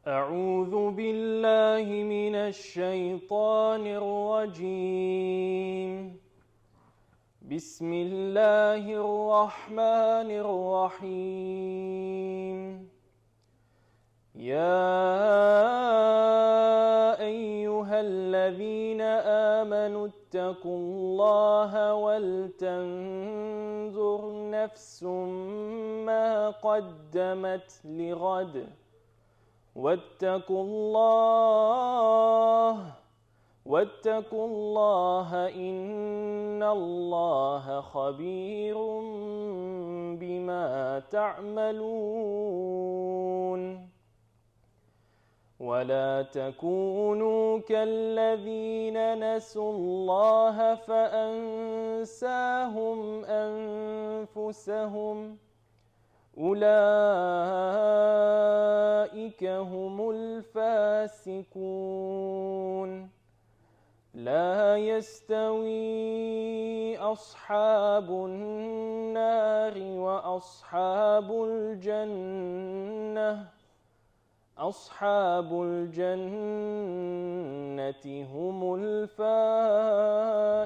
أعوذ بالله من الشيطان الرجيم. بسم الله الرحمن الرحيم. يا أيها الذين آمنوا اتقوا الله ولتنظر نفس ما قدمت لغد واتقوا الله إن الله خبير بما تعملون. ولا تكونوا كالذين نسوا الله فأنساهم أنفسهم أولئك هم الفاسقون. لا يستوي أصحاب النار وأصحاب الجنة أصحاب الجنة هم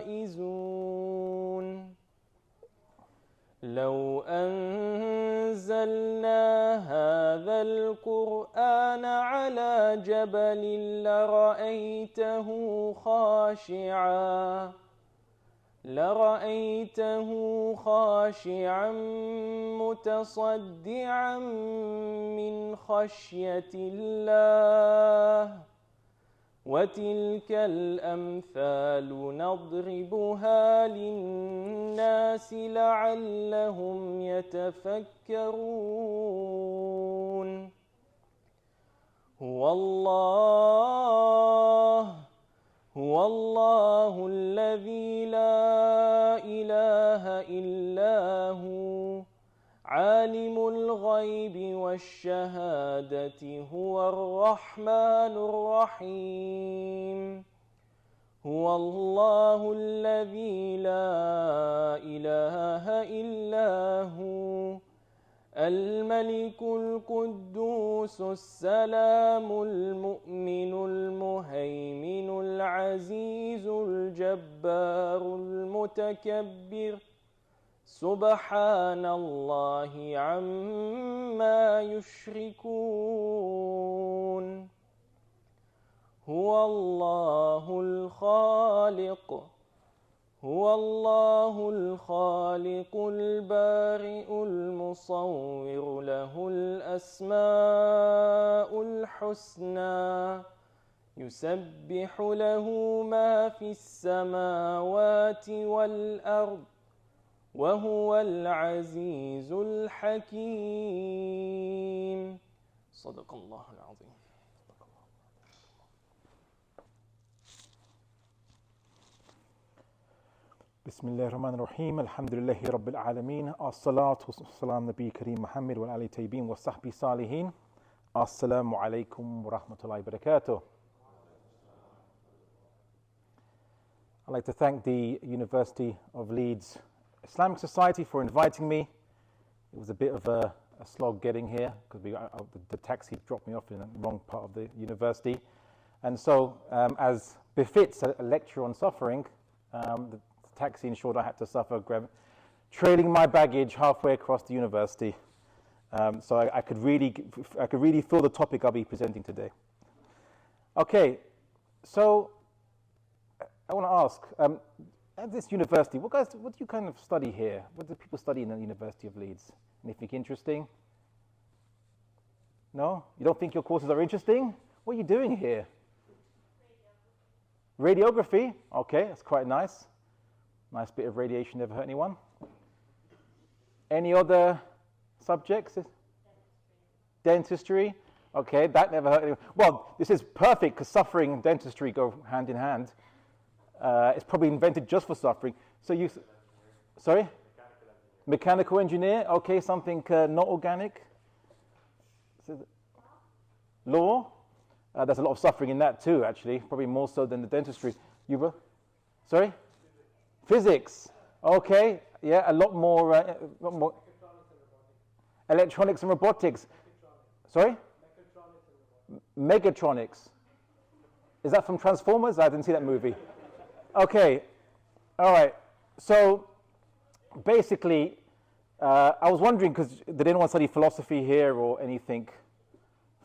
الفائزون. لو أنزلنا هذا القرآن على جبل لرأيته خاشعا متصدعا من خشية الله. وتلك الأمثال نضربها للناس لعلهم يتفكرون. هو الله الذي لا إله إلا هو عالم الغيب والشهادة هو الرحمن الرحيم. هو الله الذي لا إله إلا هو الملك القدوس السلام المؤمن المهيمن العزيز الجبار المتكبر سبحان الله عما يشركون. هو الله الخالق البارئ المصور له الأسماء الحسنى يسبح له ما في السماوات والأرض وهو العزيز الحكيم. صدق الله العظيم. بسم الله الرحمن الرحيم. الحمد لله رب العالمين. الصلاة والسلام نبي كريم محمد وعلى آله الطيبين وصحبه الصالحين. السلام عليكم ورحمة الله وبركاته. I'd like to thank the University of Leeds Islamic Society for inviting me. It was a bit of a slog getting here because the taxi dropped me off in the wrong part of the university. And so, as befits a lecture on suffering, the taxi ensured I had to suffer trailing my baggage halfway across the university. So I could really feel the topic I'll be presenting today. Okay, so I want to ask, at this university, what do you kind of study here? What do people study in the University of Leeds? Anything interesting? No? You don't think your courses are interesting? What are you doing here? Radiography? Okay, that's quite nice. Nice bit of radiation, never hurt anyone. Any other subjects? Dentistry? Okay, that never hurt anyone. Well, this is perfect because suffering and dentistry go hand in hand. It's probably invented just for suffering. So you, sorry? Mechanical engineer? Okay, something not organic. Law? There's a lot of suffering in that too, actually, probably more so than the dentistry. You were? Sorry? Physics. Okay, yeah, a lot more. Electronics and robotics. Sorry? Megatronics. Is that from Transformers? I didn't see that movie. Okay, all right. So basically, I was wondering, because did anyone study philosophy here or anything,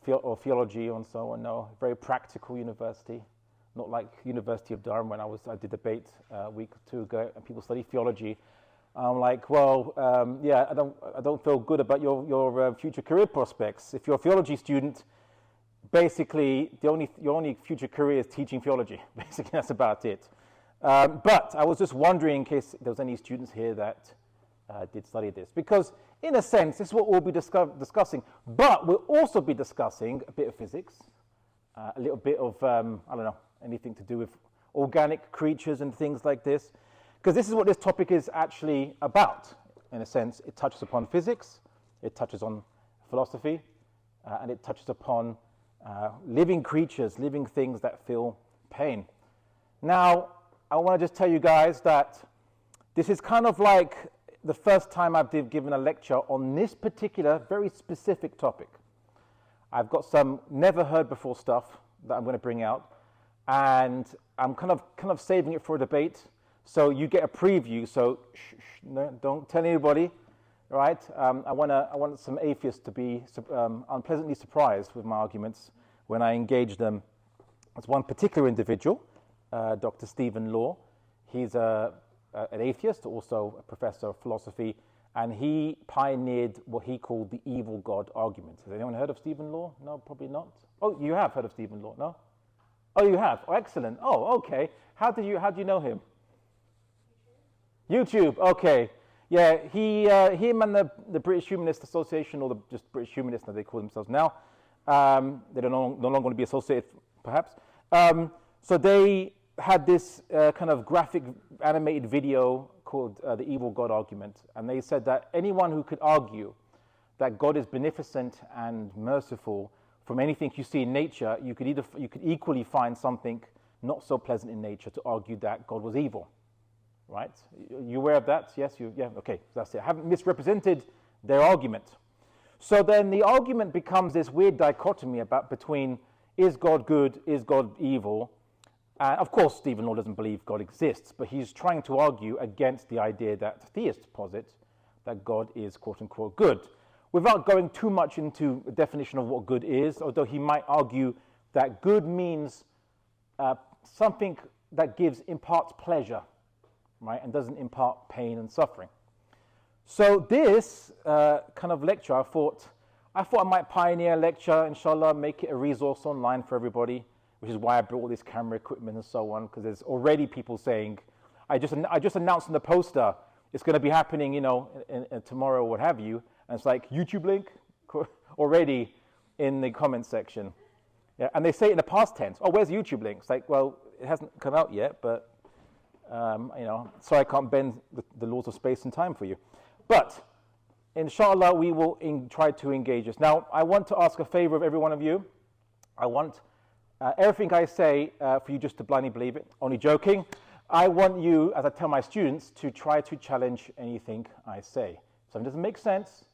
or theology and so on? No, very practical university, not like University of Durham when I did debate a week or two ago, and people study theology. I'm like, well, yeah, I don't feel good about your future career prospects. If you're a theology student, basically your only future career is teaching theology. Basically, that's about it. But I was just wondering, in case there was any students here that did study this, because in a sense, this is what we'll be discussing. But we'll also be discussing a bit of physics, a little bit of I don't know, anything to do with organic creatures and things like this. Because this is what this topic is actually about, in a sense. It touches upon physics, it touches on philosophy, and it touches upon living creatures, living things that feel pain. Now, I want to just tell you guys that this is kind of like the first time I've given a lecture on this particular, very specific topic. I've got some never heard before stuff that I'm going to bring out, and I'm kind of saving it for a debate. So you get a preview. So no, don't tell anybody, right? I want some atheists to be unpleasantly surprised with my arguments when I engage them. There's one particular individual, Dr. Stephen Law. He's an atheist, also a professor of philosophy, and he pioneered what he called the evil God argument. Has anyone heard of Stephen Law? No, probably not. Oh, you have heard of Stephen Law? No? Oh, you have. Oh, excellent. Oh, okay. How do you know him? YouTube, okay. Yeah, him and the British Humanist Association, or just British Humanists, as they call themselves now, they don't no longer want to be associated, perhaps. So they had this kind of graphic animated video called The Evil God Argument, and they said that anyone who could argue that God is beneficent and merciful from anything you see in nature, you could equally find something not so pleasant in nature to argue that God was evil. Right? You aware of that? Yes? Yeah, okay, that's it. I haven't misrepresented their argument. So then the argument becomes this weird dichotomy between is God good, is God evil? Of course, Stephen Law doesn't believe God exists, but he's trying to argue against the idea that theists posit that God is quote-unquote good. Without going too much into a definition of what good is, although he might argue that good means something that imparts pleasure, right, and doesn't impart pain and suffering. So this kind of lecture, I thought I might pioneer a lecture, inshallah, make it a resource online for everybody, which is why I brought all this camera equipment and so on, because there's already people saying, I just announced in the poster, it's going to be happening, in tomorrow or what have you, and it's like, YouTube link already in the comment section. Yeah, and they say it in the past tense, oh, where's the YouTube link? It's like, well, it hasn't come out yet, but so I can't bend the laws of space and time for you. But, inshallah, we will try to engage this. Now, I want to ask a favor of every one of you. I want everything I say for you just to blindly believe it. Only joking. I want you, as I tell my students, to try to challenge anything I say. So if it doesn't make sense,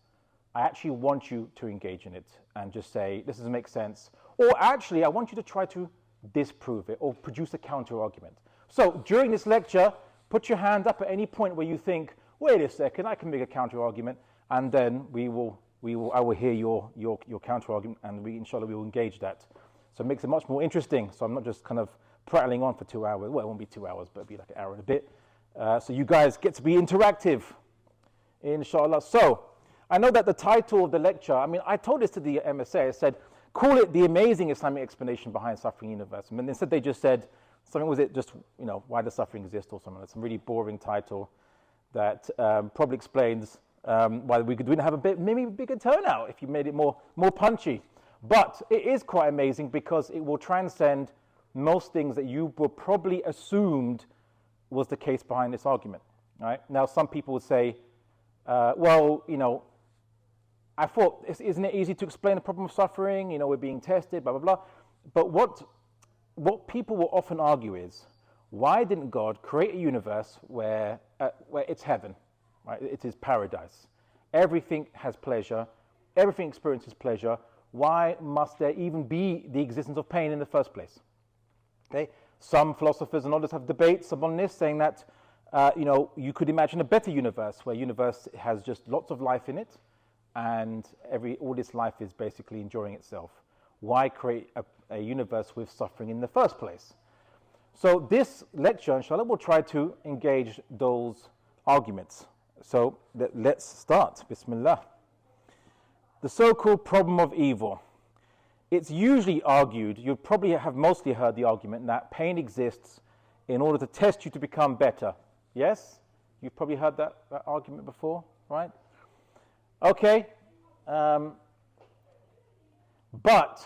I actually want you to engage in it and just say, this doesn't make sense. Or actually, I want you to try to disprove it or produce a counter-argument. So during this lecture, put your hand up at any point where you think, wait a second, I can make a counter-argument, and then I will hear your counter-argument, and inshallah, we will engage that. So it makes it much more interesting. So I'm not just kind of prattling on for 2 hours. Well, it won't be 2 hours, but it'll be like an hour and a bit. So you guys get to be interactive, inshallah. So I know that the title of the lecture, I told this to the MSA, I said, call it The Amazing Islamic Explanation Behind Suffering Universe. And instead they just said, something was it just, why does suffering exist or something? That's a really boring title that probably explains why we didn't have maybe a bigger turnout if you made it more punchy. But it is quite amazing because it will transcend most things that you were probably assumed was the case behind this argument. Right? Now, some people would say, well, I thought, isn't it easy to explain the problem of suffering? We're being tested, blah, blah, blah. But what people will often argue is, why didn't God create a universe where it's heaven, right? It is paradise. Everything has pleasure. Everything experiences pleasure. why must there even be the existence of pain in the first place? Okay, some philosophers and others have debates upon this, saying that you could imagine a better universe, where universe has just lots of life in it, and all this life is basically enjoying itself. Why create a universe with suffering in the first place? So this lecture, inshallah, will try to engage those arguments. So let's start. Bismillah. The so-called problem of evil. It's usually argued, you probably have mostly heard the argument, that pain exists in order to test you to become better. Yes? You've probably heard that argument before, right? Okay. But,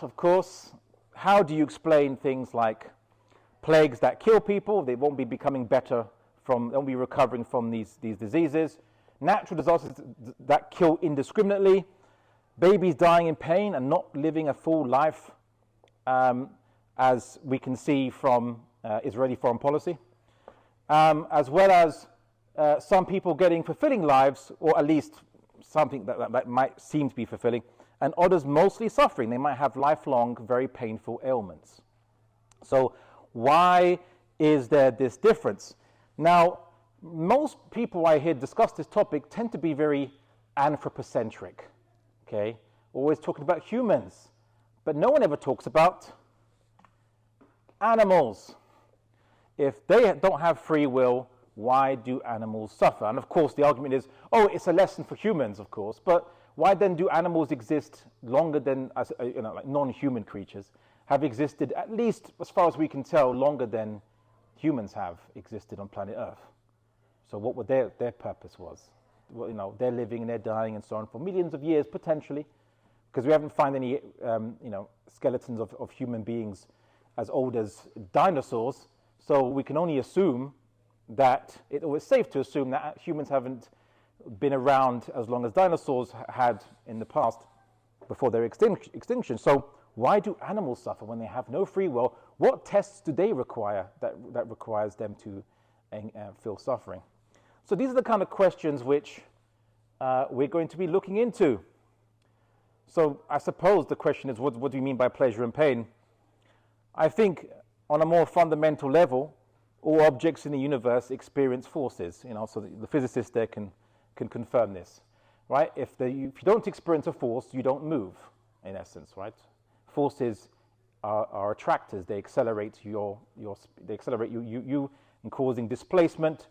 of course, how do you explain things like plagues that kill people? They won't be becoming better they won't be recovering from these diseases. Natural disasters that kill indiscriminately. Babies dying in pain and not living a full life, as we can see from Israeli foreign policy, as well as some people getting fulfilling lives, or at least something that might seem to be fulfilling, and others mostly suffering. They might have lifelong, very painful ailments. So why is there this difference? Now, most people I hear discuss this topic tend to be very anthropocentric. Okay, always talking about humans, but no one ever talks about animals. If they don't have free will, why do animals suffer? And of course, the argument is, oh, it's a lesson for humans, of course. But why then do animals exist longer than, like non-human creatures have existed, at least as far as we can tell, longer than humans have existed on planet Earth? So what would their purpose was? Well, they're living and they're dying and so on for millions of years potentially, because we haven't found any skeletons of human beings as old as dinosaurs. So we can only assume that it was safe to assume that humans haven't been around as long as dinosaurs had in the past before their extinction. So why do animals suffer when they have no free will? What tests do they require that requires them to feel suffering? So these are the kind of questions which we're going to be looking into. So I suppose the question is, what do you mean by pleasure and pain? I think on a more fundamental level, all objects in the universe experience forces. So the physicists there can confirm this, right? If you don't experience a force, you don't move, in essence, right? Forces are attractors. They accelerate you in causing displacement,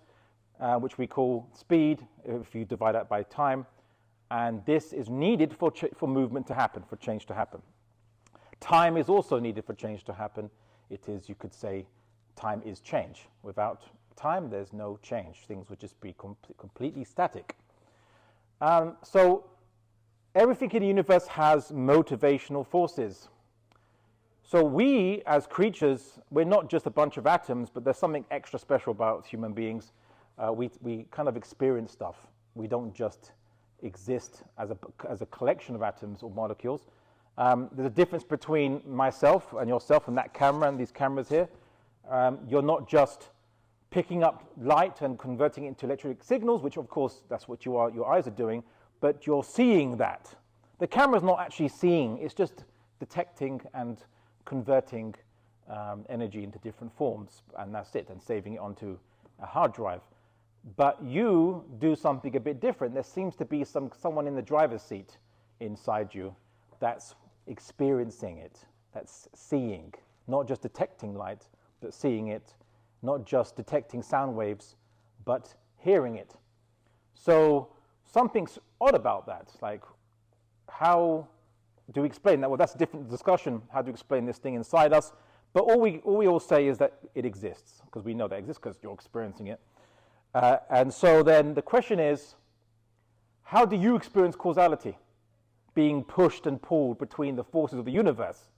which we call speed, if you divide that by time. And this is needed for movement to happen, for change to happen. Time is also needed for change to happen. It is, you could say, time is change. Without time, there's no change. Things would just be completely static. So everything in the universe has motivational forces. So we, as creatures, we're not just a bunch of atoms, but there's something extra special about human beings. We kind of experience stuff. We don't just exist as a collection of atoms or molecules. There's a difference between myself and yourself and that camera and these cameras here. You're not just picking up light and converting it into electric signals, which of course that's what your eyes are doing, but you're seeing that. The camera's not actually seeing, it's just detecting and converting energy into different forms, and that's it, and saving it onto a hard drive. But you do something a bit different. There seems to be someone in the driver's seat inside you that's experiencing it, that's seeing, not just detecting light, but seeing it, not just detecting sound waves, but hearing it. So something's odd about that. Like, how do we explain that? Well, that's a different discussion, how to explain this thing inside us. But all we all say is that it exists, because we know that it exists because you're experiencing it. And so then the question is, how do you experience causality? Being pushed and pulled between the forces of the universe.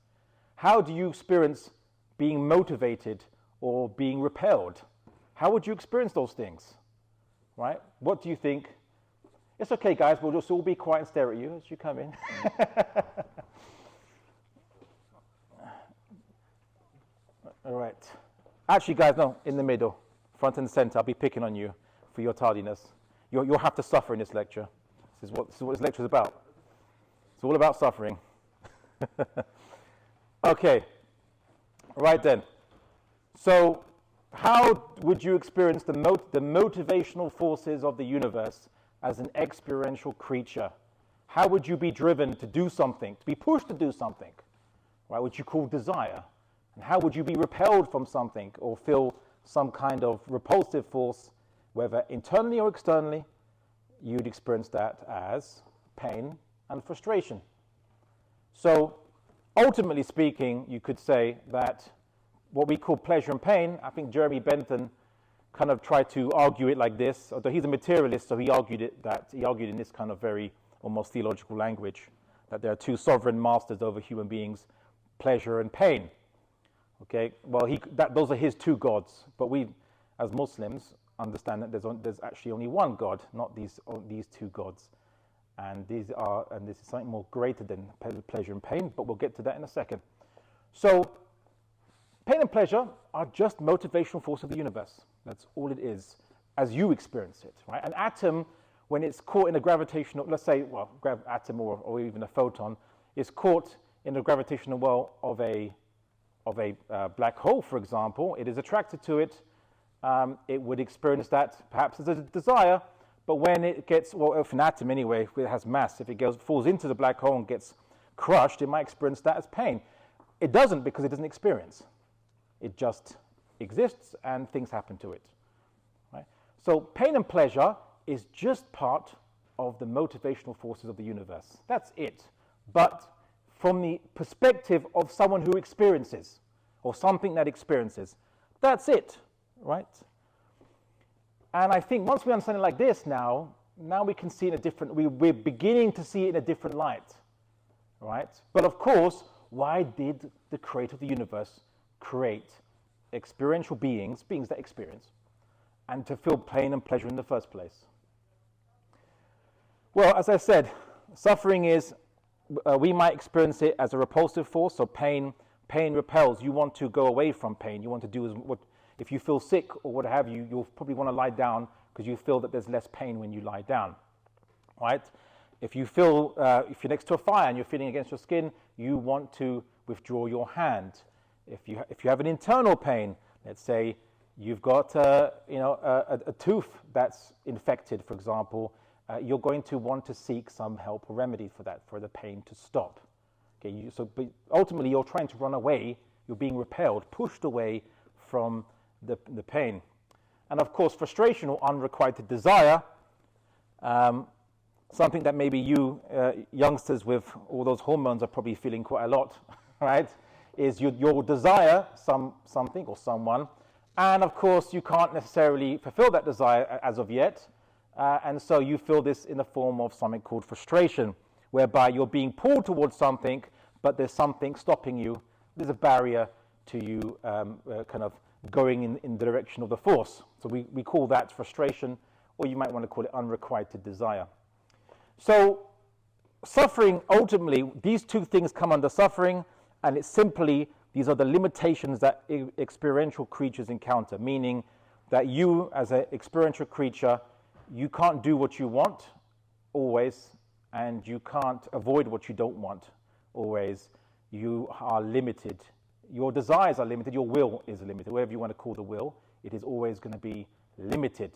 How do you experience being motivated or being repelled? How would you experience those things? Right? What do you think? It's okay, guys, we'll just all be quiet and stare at you as you come in. All right. Actually, guys, no, in the middle, front and center. I'll be picking on you for your tardiness. You'll have to suffer in this lecture. This is what this lecture is about. It's all about suffering. Okay, right then. So how would you experience the motivational forces of the universe as an experiential creature? How would you be driven to do something, to be pushed to do something, right, which you call desire? And how would you be repelled from something or feel some kind of repulsive force, whether internally or externally? You'd experience that as pain and frustration. So ultimately speaking, you could say that what we call pleasure and pain, I think Jeremy Bentham kind of tried to argue it like this, although he's a materialist, so he argued in this kind of very almost theological language, that there are two sovereign masters over human beings, pleasure and pain. Okay, well, those are his two gods, but we, as Muslims, understand that there's actually only one God, not these two gods, and this is something more greater than pleasure and pain. But we'll get to that in a second. So, pain and pleasure are just motivational force of the universe. That's all it is, as you experience it. Right? An atom, when it's caught in a gravitational, let's say, well, atom or even a photon, is caught in the gravitational well of a black hole, for example. It is attracted to it. It would experience that perhaps as a desire, but when it gets, well, if an atom anyway, it has mass, if it falls into the black hole and gets crushed, it might experience that as pain. It doesn't, because it doesn't experience. It just exists and things happen to it. Right? So pain and pleasure is just part of the motivational forces of the universe. That's it. But from the perspective of someone who experiences, or something that experiences, that's it. Right? And I think once we understand it like this now we can see it in a different, we're beginning to see it in a different light. Right? But of course, why did the creator of the universe create experiential beings that experience, and to feel pain and pleasure in the first place? Well, as I said, suffering is, we might experience it as a repulsive force, so pain repels. You want to go away from pain. You want to do what, if you feel sick or what have you, you'll probably want to lie down because you feel that there's less pain when you lie down, right? If you feel, if you're next to a fire and you're feeling against your skin, you want to withdraw your hand. If you have an internal pain, let's say you've got a tooth that's infected, for example, you're going to want to seek some help or remedy for that, for the pain to stop. Okay, but ultimately you're trying to run away, you're being repelled, pushed away from the pain. And of course, frustration or unrequited desire, something that maybe you youngsters with all those hormones are probably feeling quite a lot, right? Is your desire something or someone, and of course you can't necessarily fulfill that desire as of yet, and so you feel this in the form of something called frustration, whereby you're being pulled towards something, but there's something stopping you. There's a barrier to you kind of going in the direction of the force. So we call that frustration, or you might want to call it unrequited desire. So suffering, ultimately, these two things come under suffering, and it's simply, these are the limitations that experiential creatures encounter, meaning that you, as an experiential creature, you can't do what you want always, and you can't avoid what you don't want always. You are limited. Your desires are limited. Your will is limited. Whatever you want to call the will, it is always going to be limited.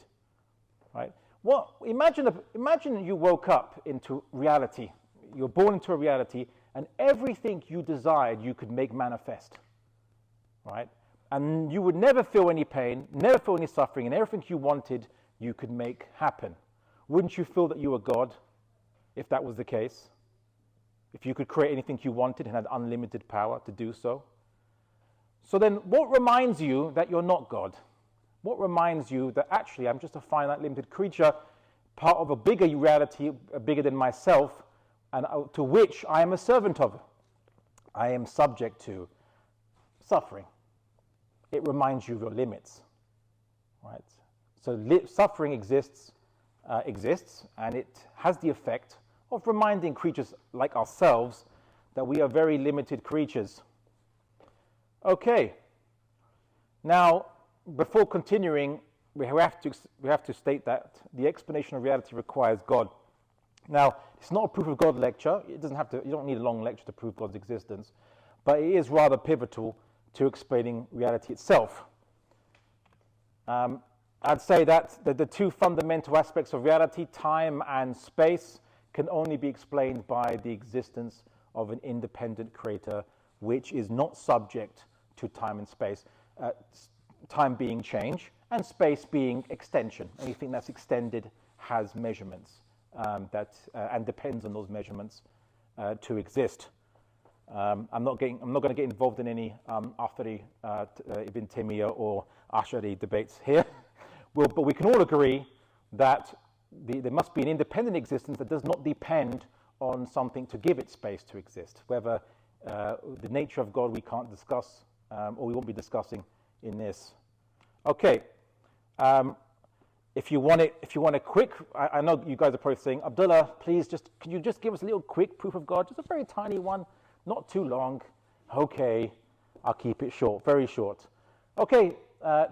Right? Well, imagine you woke up into reality. You're born into a reality, and everything you desired you could make manifest. Right? And you would never feel any pain, never feel any suffering, and everything you wanted you could make happen. Wouldn't you feel that you were God if that was the case? If you could create anything you wanted and had unlimited power to do so? So then what reminds you that you're not God? What reminds you that actually I'm just a finite, limited creature, part of a bigger reality, bigger than myself, and to which I am a servant of? I am subject to suffering. It reminds you of your limits, right? So suffering exists, and it has the effect of reminding creatures like ourselves that we are very limited creatures. Okay. Now, before continuing, we have to state that the explanation of reality requires God Now, it's not a proof of God lecture. It doesn't have to. You don't need a long lecture to prove God's existence, but it is rather pivotal to explaining reality itself. I'd say that the two fundamental aspects of reality, time and space, can only be explained by the existence of an independent creator, which is not subject to time and space. Time being change, and space being extension. Anything that's extended has measurements and depends on those measurements to exist. I'm not going to get involved in any Athari, Ibn Taymiyyah or Ash'ari debates here. But we can all agree that there must be an independent existence that does not depend on something to give it space to exist. Whether the nature of God we can't discuss, or we won't be discussing in this. Okay. If you want a quick, I know you guys are probably saying, Abdullah, please can you just give us a little quick proof of God, just a very tiny one, not too long. Okay, I'll keep it short, very short. Okay,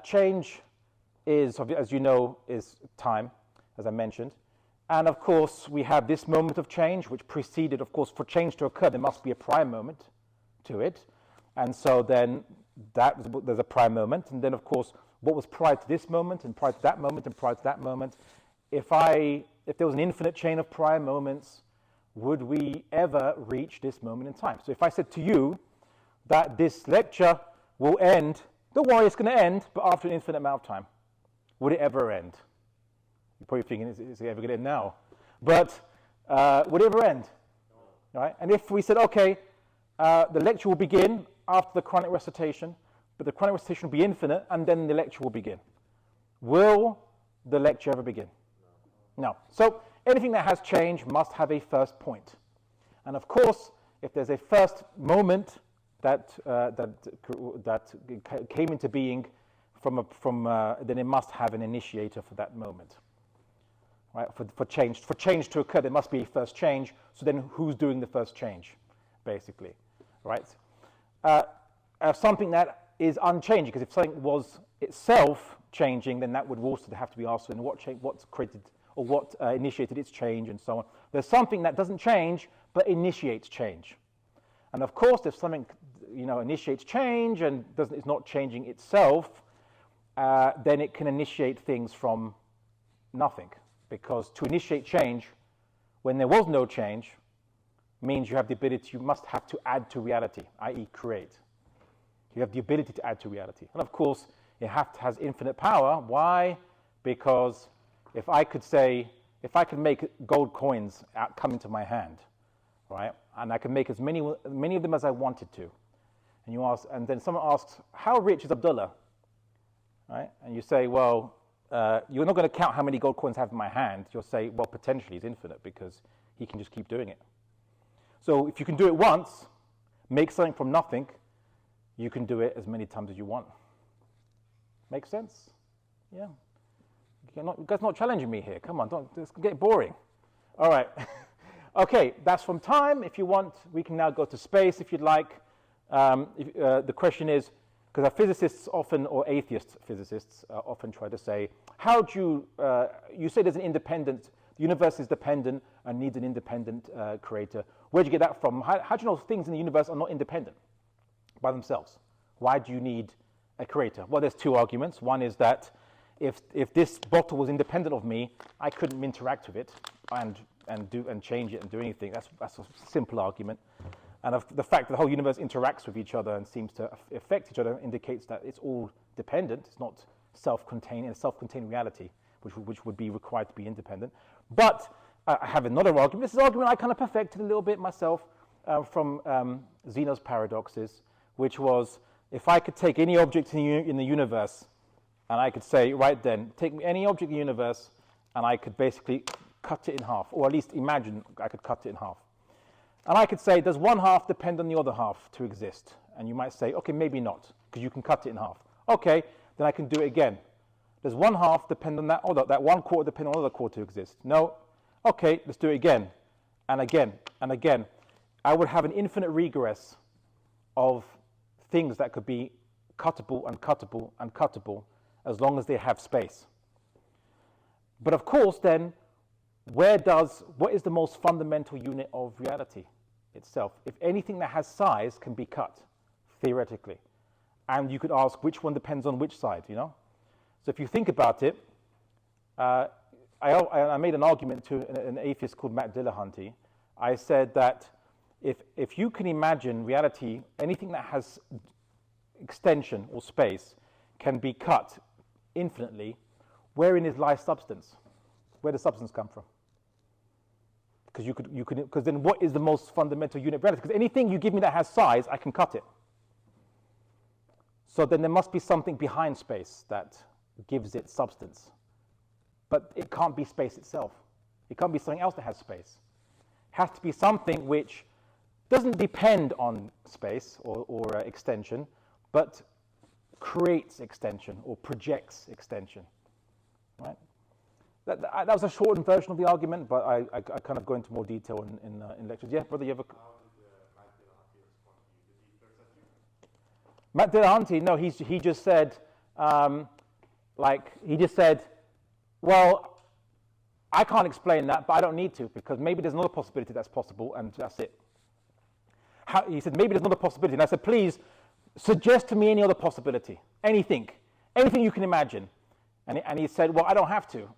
change is, as you know, is time, as I mentioned. And of course, we have this moment of change, which preceded, of course, for change to occur, there must be a prior moment to it. And so then there's a prior moment. And then, of course, what was prior to this moment, and prior to that moment, and prior to that moment. If there was an infinite chain of prior moments, would we ever reach this moment in time? So if I said to you that this lecture will end, don't worry, it's going to end, but after an infinite amount of time, would it ever end? You're probably thinking, is it ever going to end now? But would it ever end? No. Right? And if we said, okay, the lecture will begin after the Quranic recitation, but the Quranic recitation will be infinite, and then the lecture will begin. Will the lecture ever begin? No. So anything that has change must have a first point. And of course, if there's a first moment that came into being then it must have an initiator for that moment. Right? For change to occur, there must be a first change. So then who's doing the first change, basically? Right? Something that is unchanging, because if something was itself changing, then that would also have to be asked, and what's created or what initiated its change, and so on. There's something that doesn't change but initiates change, and of course, if something initiates change and is not changing itself, then it can initiate things from nothing, because to initiate change when there was no change means you must have to add to reality, i.e. create. You have the ability to add to reality. And of course, it has infinite power. Why? Because if I could make gold coins come into my hand, right, and I can make as many of them as I wanted to, and then someone asks, how rich is Abdullah? Right? And you say, well, you're not going to count how many gold coins I have in my hand. You'll say, well, potentially he's infinite because he can just keep doing it. So if you can do it once, make something from nothing, you can do it as many times as you want. Make sense? Yeah. You guys not challenging me here. Come on, it's get boring. All right. Okay, that's from time. If you want, we can now go to space if you'd like. The question is, because our physicists often, or atheist physicists, often try to say, how do you say there's an independent, the universe is dependent and needs an independent creator. Where do you get that from? How do you know things in the universe are not independent by themselves? Why do you need a creator? Well, there's two arguments. One is that if this bottle was independent of me, I couldn't interact with it and change it and do anything. That's a simple argument. And the fact that the whole universe interacts with each other and seems to affect each other indicates that it's all dependent. It's not self-contained, in a self-contained reality, which would be required to be independent. But I have another argument. This is an argument I kind of perfected a little bit myself from Zeno's paradoxes, which was, if I could take any object in the universe, and I could say, right then, take any object in the universe, and I could basically cut it in half, or at least imagine I could cut it in half. And I could say, does one half depend on the other half to exist? And you might say, okay, maybe not, because you can cut it in half. Okay, then I can do it again. Does one half depend on that other, that one quarter depend on another quarter to exist? No. Okay, let's do it again, and again, and again. I would have an infinite regress of things that could be cuttable and cuttable and cuttable as long as they have space. But of course, then, what is the most fundamental unit of reality itself? If anything that has size can be cut, theoretically. And you could ask which one depends on which side, you know? So if you think about it, I made an argument to an atheist called Abdullah. I said that if you can imagine reality, anything that has extension or space can be cut infinitely, wherein lies substance? Where does substance come from? Because then what is the most fundamental unit of reality? Because anything you give me that has size, I can cut it. So then there must be something behind space that gives it substance. But it can't be space itself. It can't be something else that has space. It has to be something which doesn't depend on space or extension, but creates extension or projects extension. Right? That was a shortened version of the argument, but I kind of go into more detail in lectures. Yeah, brother, you have a... Matt Delahanty, no, he just said, well, I can't explain that, but I don't need to, because maybe there's another possibility that's possible, and that's it. He said, maybe there's another possibility. And I said, please, suggest to me any other possibility, anything you can imagine. And he said, well, I don't have to.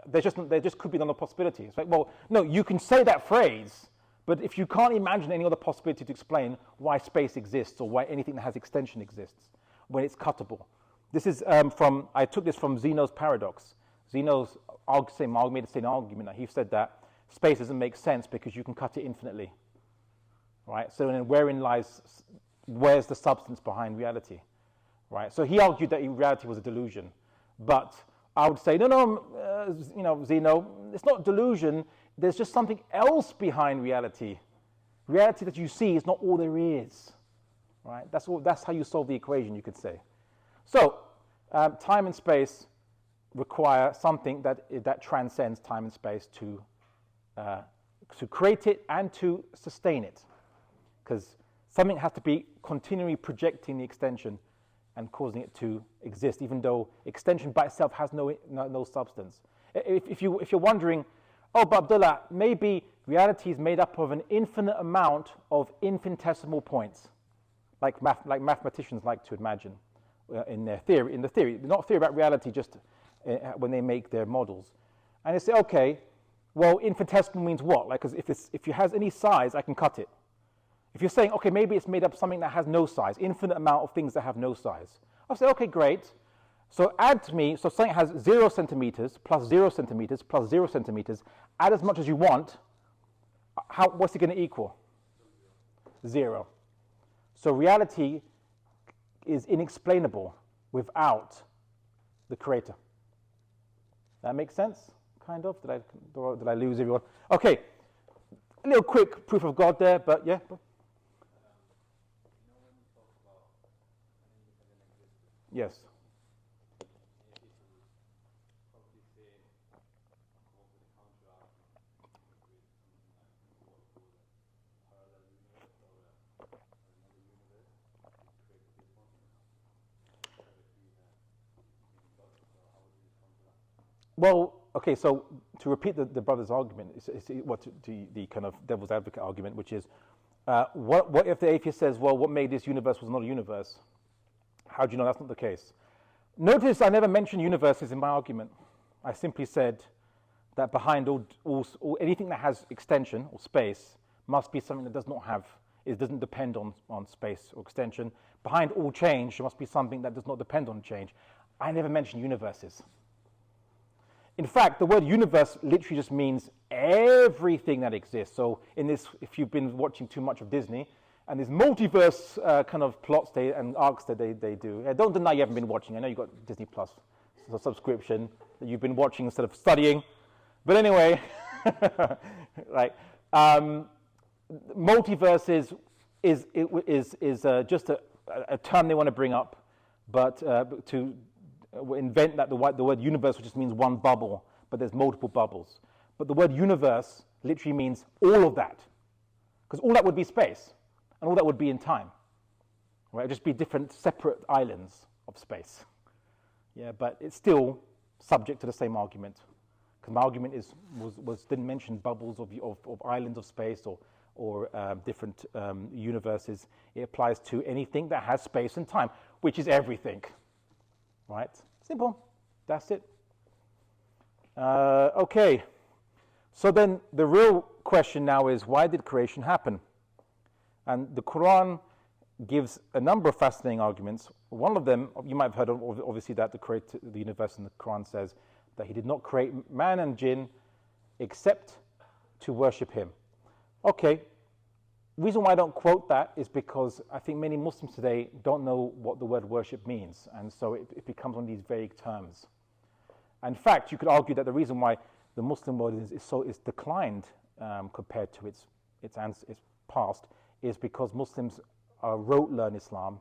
There just could be another possibility. It's like, well, no, you can say that phrase, but if you can't imagine any other possibility to explain why space exists or why anything that has extension exists, when it's cuttable. This is I took this from Zeno's paradox. Zeno's made the same argument that he said that space doesn't make sense because you can cut it infinitely. Right? So then where's the substance behind reality? Right? So he argued that reality was a delusion. But I would say, no, Zeno, it's not delusion. There's just something else behind reality. Reality that you see is not all there is. Right? That's how you solve the equation, you could say. So, time and space require something that transcends time and space to create it and to sustain it. Because something has to be continually projecting the extension and causing it to exist, even though extension by itself has no substance. If you're wondering, oh, but Abdullah, maybe reality is made up of an infinite amount of infinitesimal points, like mathematicians like to imagine in the theory, not theory about reality, just when they make their models. And they say, okay, well, infinitesimal means what? Like, because if it has any size, I can cut it. If you're saying, okay, maybe it's made up of something that has no size, infinite amount of things that have no size. I'll say, okay, great. So add to me, so something has 0 centimeters, plus 0 centimeters, plus 0 centimeters. Add as much as you want. What's it going to equal? 0. So reality is inexplainable without the creator. That makes sense? Kind of? Did I lose everyone? Okay. A little quick proof of God there, but yeah. Yes. Well, okay, so to repeat the brother's argument, the kind of devil's advocate argument, which is, what if the atheist says, well, what made this universe was not a universe? How do you know that's not the case? Notice I never mentioned universes in my argument. I simply said that behind all anything that has extension or space must be something that doesn't depend on space or extension. Behind all change, there must be something that does not depend on change. I never mentioned universes. In fact, the word universe literally just means everything that exists. So in this, if you've been watching too much of Disney, and there's multiverse kind of plots and arcs that they do. Don't deny you haven't been watching. I know you've got Disney Plus subscription that you've been watching instead of studying. But anyway, right. Multiverse is just a term they want to bring up, but to invent that the word universe, which just means one bubble, but there's multiple bubbles. But the word universe literally means all of that, because all that would be space. And all that would be in time, right? It would just be different separate islands of space. Yeah, but it's still subject to the same argument. Because my argument didn't mention bubbles of islands of space or different universes. It applies to anything that has space and time, which is everything. Right? Simple. That's it. Okay. So then the real question now is, why did creation happen? And the Quran gives a number of fascinating arguments. One of them, you might have heard of, obviously, that the universe in the Quran says that he did not create man and jinn except to worship him. Okay. The reason why I don't quote that is because I think many Muslims today don't know what the word worship means, and so it becomes one of these vague terms. In fact, you could argue that the reason why the Muslim world is declined compared to its past is because Muslims rote learn Islam,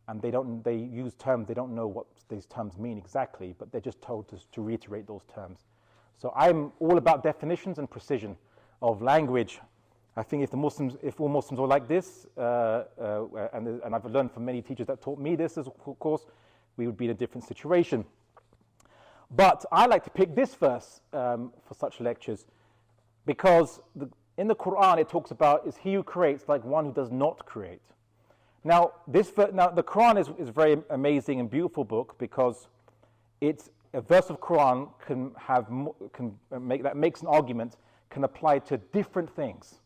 and they use terms they don't know what these terms mean exactly, but they're just told to reiterate those terms. So I'm all about definitions and precision of language. I think if all Muslims were like this, and I've learned from many teachers that taught me this, of course, we would be in a different situation. But I like to pick this verse for such lectures because in the Quran it talks about is he who creates like one who does not create. Now the Quran is a very amazing and beautiful book because it's a verse of Quran makes an argument can apply to different things,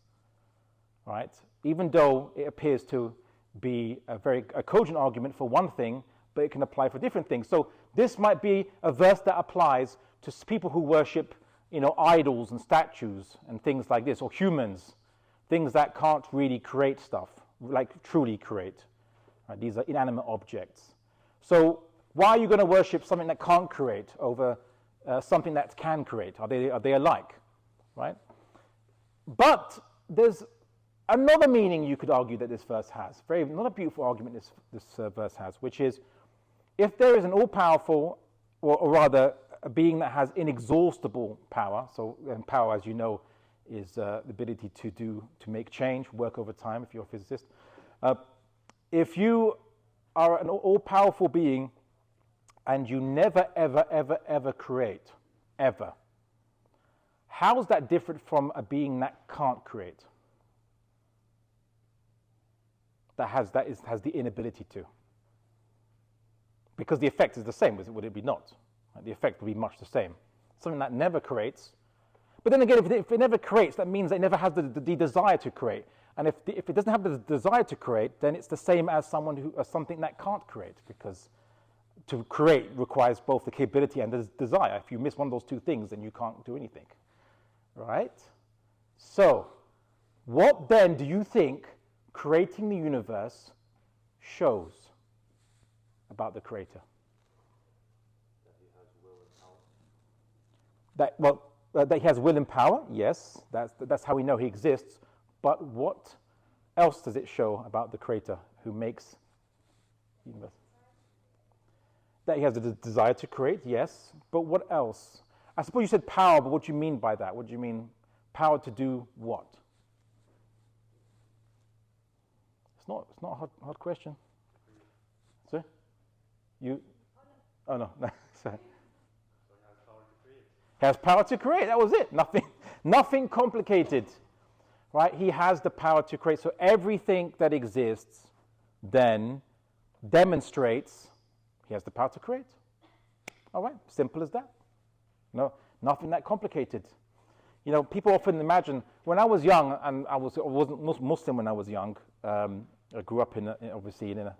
right? Even though it appears to be a cogent argument for one thing, but it can apply for different things. So this might be a verse that applies to people who worship, idols and statues and things like this, or humans, things that can't really create stuff, like truly create. Right? These are inanimate objects. So why are you going to worship something that can't create over something that can create? Are they alike? Right? But there's another meaning you could argue that this verse has. Another beautiful argument this verse has, which is, if there is an all-powerful, or rather a being that has inexhaustible power, and power, as you know, is the ability to make change, work over time, if you're a physicist. If you are an all-powerful being and you never, ever, ever, ever create, ever, how is that different from a being that can't create? That has the inability to? Because the effect is the same, would it be not? The effect would be much the same. Something that never creates. But then again, if it never creates, that means it never has the desire to create. And if it doesn't have the desire to create, then it's the same as something that can't create, because to create requires both the capability and the desire. If you miss one of those two things, then you can't do anything. Right? So, what then do you think creating the universe shows about the creator? That he has will and power. That he has will and power, yes, that's how we know he exists. But what else does it show about the creator who makes the universe? That he has a desire to create, yes, but what else? I suppose you said power, but what do you mean by that? What do you mean power to do what? It's not a hard question. Sir? You? Oh no. Sorry. So he has power to create. He has power to create. That was it. Nothing complicated. Right? He has the power to create. So everything that exists then demonstrates he has the power to create. All right. Simple as that. No, nothing that complicated. People often imagine, when I was young, and I wasn't Muslim when I was young. I grew up obviously in a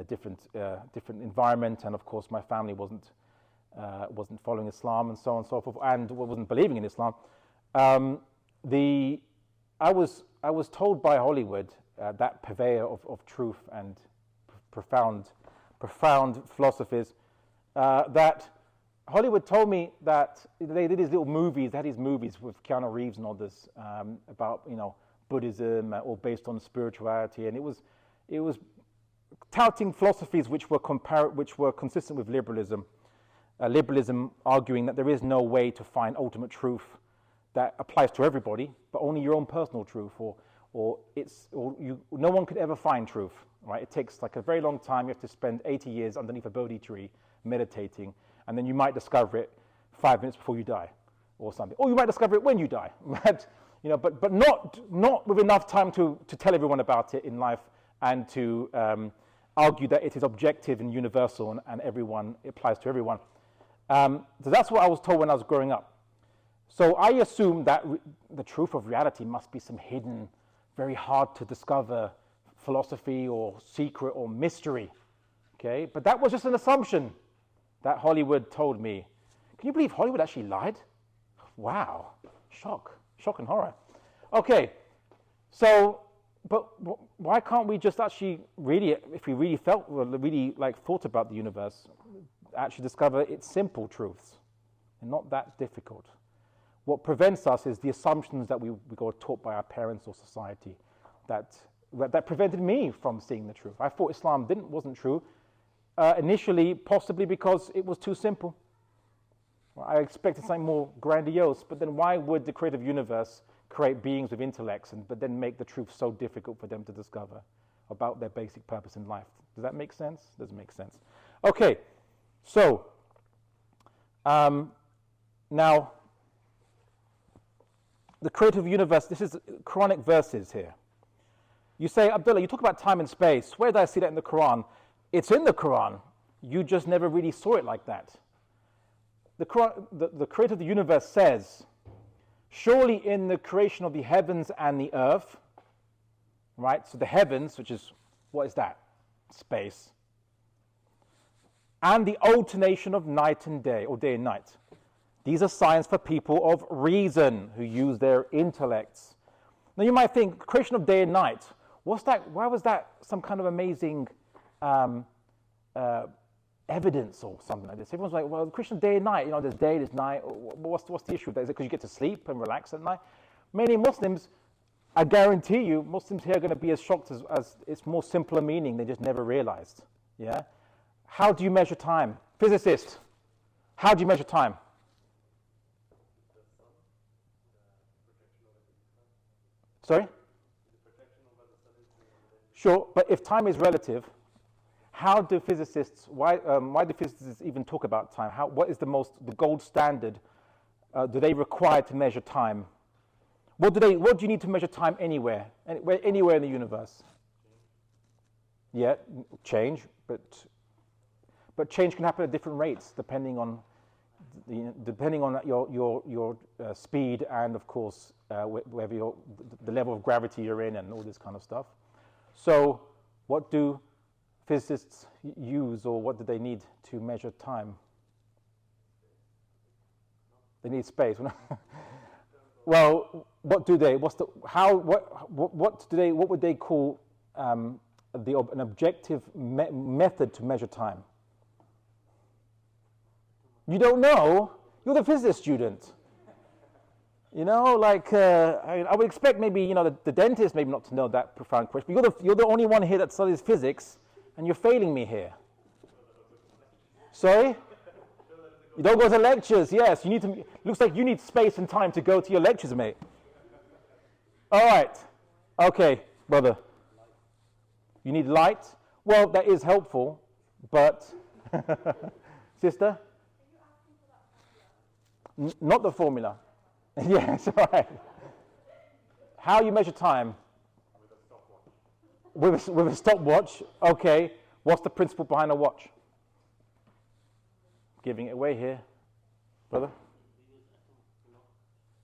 different environment, and of course my family wasn't following Islam and so on and so forth, and wasn't believing in Islam. I was told by Hollywood, that purveyor of truth and profound philosophies, that Hollywood told me that they did these little movies. They had these movies with Keanu Reeves and others about Buddhism, all based on spirituality, and it was touting philosophies which were consistent with liberalism. Liberalism arguing that there is no way to find ultimate truth that applies to everybody, but only your own personal truth, no one could ever find truth. Right? It takes like a very long time. You have to spend 80 years underneath a Bodhi tree meditating, and then you might discover it 5 minutes before you die, or something. Or you might discover it when you die, but, but not with enough time to tell everyone about it in life and to argue that it is objective and universal and everyone, it applies to everyone. So that's what I was told when I was growing up. So I assumed that the truth of reality must be some hidden, very hard to discover philosophy or secret or mystery, okay? But that was just an assumption that Hollywood told me. Can you believe Hollywood actually lied? Wow, shock and horror. Okay, so, but why can't we just actually really, if we really thought about the universe, actually discover its simple truths and not that difficult? What prevents us is the assumptions that we got taught by our parents or society that prevented me from seeing the truth. I thought Islam wasn't true initially, possibly because it was too simple. I expected something more grandiose, but then why would the creative universe create beings with intellects but then make the truth so difficult for them to discover about their basic purpose in life? Does that make sense? Doesn't make sense. Okay, so now the creative universe, this is Quranic verses here. You say, Abdullah, you talk about time and space. Where did I see that in the Quran? It's in the Quran. You just never really saw it like that. The creator of the universe says, surely in the creation of the heavens and the earth, right? So the heavens, which is, what is that? Space. And the alternation of night and day, or day and night. These are signs for people of reason who use their intellects. Now you might think, creation of day and night, what's that? Why was that some kind of amazing evidence or something like this? Everyone's like, well, the creation of day and night, there's day, there's night. What's the issue with that? Is it because you get to sleep and relax at night? Many Muslims, I guarantee you, Muslims here are going to be as shocked as it's more simpler meaning they just never realized. Yeah? How do you measure time? Physicist, how do you measure time? Sorry? Sure, but if time is relative, how do physicists, why do physicists even talk about time? What is the gold standard do they require to measure time? What do you need to measure time anywhere in the universe? Yeah, change, but change can happen at different rates depending on your speed and, of course, whether the level of gravity you're in and all this kind of stuff. So what do physicists use, or what do they need to measure time? They need space. Well, what do they? What would they call an objective method to measure time? You don't know? You're the physics student. I would expect maybe, the dentist maybe not to know that profound question. But you're the only one here that studies physics, and you're failing me here. Sorry? You don't go to lectures. Yes, looks like you need space and time to go to your lectures, mate. All right. Okay, brother. You need light? Well, that is helpful, but sister? Not the formula. Yes, right. How you measure time? With a stopwatch. Okay. What's the principle behind a watch? Giving it away here, brother.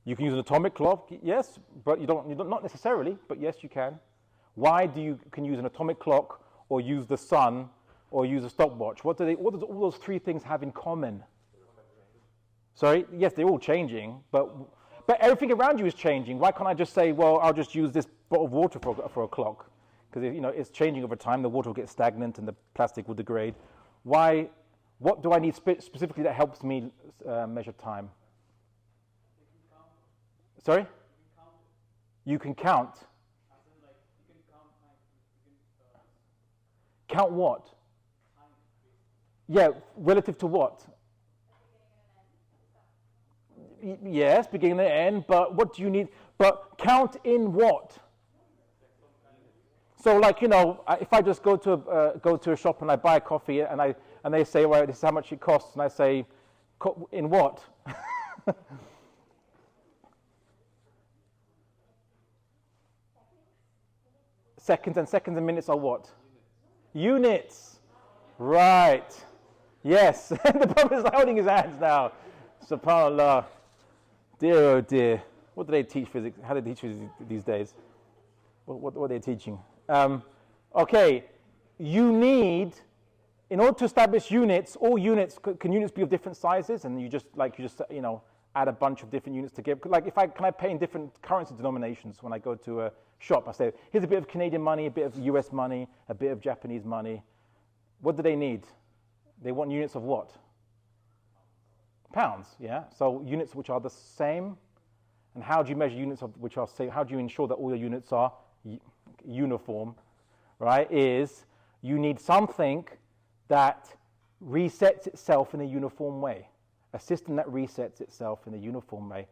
You can use an atomic clock, yes, but you don't not necessarily, but yes, you can. Why can you use an atomic clock, or use the sun, or use a stopwatch? What do all those three things have in common? Sorry, yes, they're all changing, but everything around you is changing. Why can't I just say, well, I'll just use this bottle of water for a clock? Because it's changing over time. The water will get stagnant and the plastic will degrade. Why? What do I need specifically that helps me measure time? Sorry? You can count. Count what? Yeah, relative to what? Yes, beginning and end, but what do you need? But count in what? So, if I just go to a shop and I buy a coffee and they say, well, this is how much it costs, and I say, in what? seconds, and seconds and minutes are what? Units. Right. Yes. The Prophet is holding his hands now. SubhanAllah. Dear, oh dear. What do they teach physics? How do they teach physics these days? What are they teaching? Okay. You need, in order to establish units, all units, can units be of different sizes? And you just add a bunch of different units together. Like can I pay in different currency denominations when I go to a shop? I say, here's a bit of Canadian money, a bit of US money, a bit of Japanese money. What do they need? They want units of what? Pounds, yeah? So units which are the same. And how do you measure units of which are same? How do you ensure that all the units are uniform, right? Is you need something that resets itself in a uniform way. A system that resets itself in a uniform way,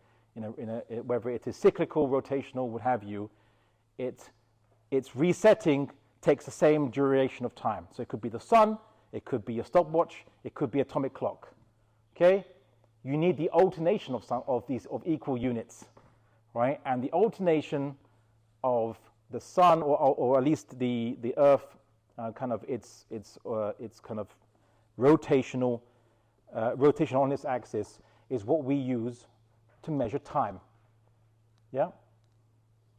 whether it is cyclical, rotational, what have you, its resetting takes the same duration of time. So it could be the sun, it could be a stopwatch, it could be atomic clock. Okay, you need the alternation of equal units, right? And the alternation of the sun, or at least the Earth, kind of its kind of rotation on this axis is what we use to measure time. Yeah?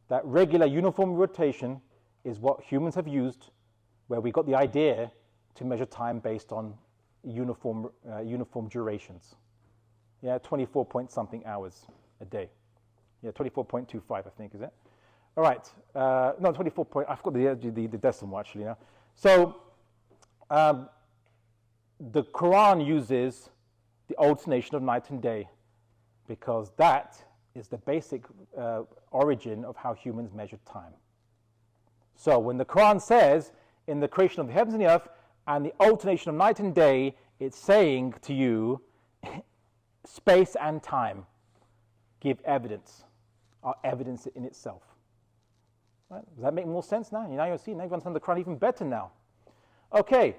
That regular uniform rotation is what humans have used, where we got the idea to measure time based on uniform durations. Yeah, 24 point something hours a day. Yeah, 24.25, I think, is it? All right. No, 24 point, I've got the decimal actually now. So, the Quran uses the alternation of night and day because that is the basic origin of how humans measure time. So when the Quran says, in the creation of the heavens and the earth and the alternation of night and day, it's saying to you, space and time give evidence, are evidence in itself. Right? Does that make more sense now? Now you understand the Quran even better now. Okay.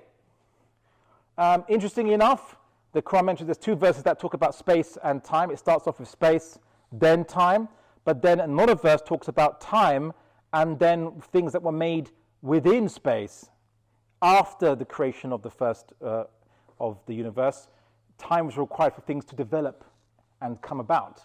Interestingly enough, the Quran mentions there's two verses that talk about space and time. It starts off with space, then time, but then another verse talks about time and then things that were made within space after the creation of the first of the universe. Time was required for things to develop and come about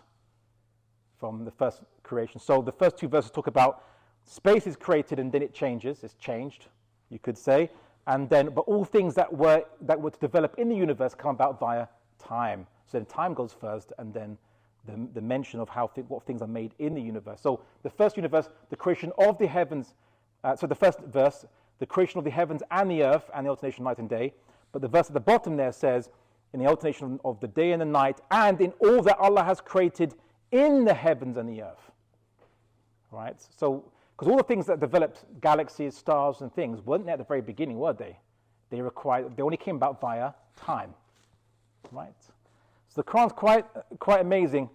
from the first creation. So the first two verses talk about space is created and then it changes. It's changed, you could say. And then, but all things that were to develop in the universe come about via time. So then time goes first, and then the mention of what things are made in the universe. So the first universe, the creation of the heavens. So the first verse, the creation of the heavens and the earth, and the alternation of night and day. But the verse at the bottom there says, in the alternation of the day and the night, and in all that Allah has created in the heavens and the earth. Right? So, because all the things that developed, galaxies, stars, and things, weren't there at the very beginning, were they? They only came about via time, right? So the Quran's quite amazing.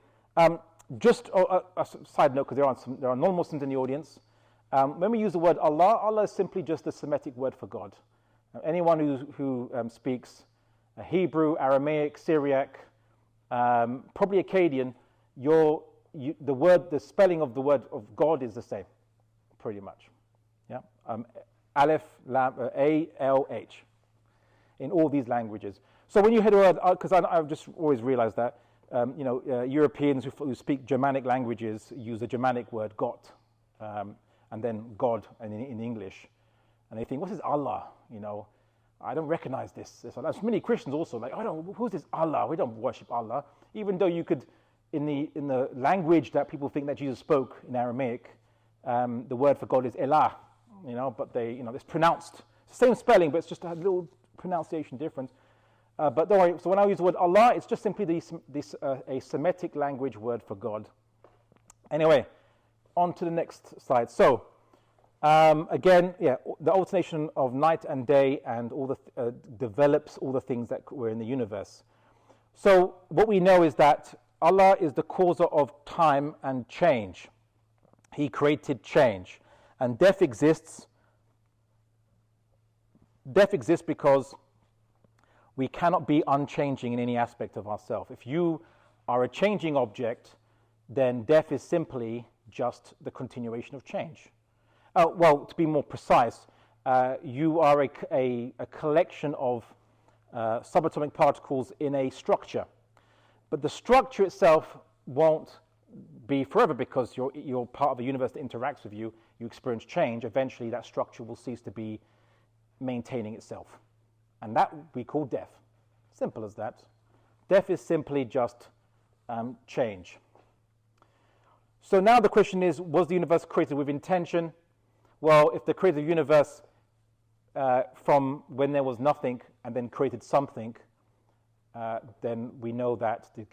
Just a side note, because there are non-Muslims in the audience. When we use the word Allah, Allah is simply just a Semitic word for God. Anyone who speaks Hebrew, Aramaic, Syriac, probably Akkadian, the spelling of the word of God is the same. Pretty much, yeah. Aleph, Lam, A, L, H, in all these languages. So when you hear the word, because I've just always realized that, Europeans who speak Germanic languages use the Germanic word Gott, and then God in English, and they think, what is Allah? I don't recognize this. There's many Christians also like, who's this Allah? We don't worship Allah, even though you could, in the language that people think that Jesus spoke in Aramaic. The word for God is Elah, but it's pronounced. It's the same spelling, but it's just a little pronunciation difference. But don't worry, so when I use the word Allah, it's just simply a Semitic language word for God. Anyway, on to the next slide. So, again, the alternation of night and day and all develops all the things that were in the universe. So, what we know is that Allah is the causer of time and change. He created change. And death exists because we cannot be unchanging in any aspect of ourselves. If you are a changing object, then death is simply just the continuation of change. well, to be more precise, you are a collection of subatomic particles in a structure. But the structure itself won't be forever because you're part of a universe that interacts with you. You experience change. Eventually, that structure will cease to be maintaining itself. And that we call death. Simple as that. Death is simply just change. So now the question is, was the universe created with intention? Well, if the creator of the universe from when there was nothing and then created something, then we know that the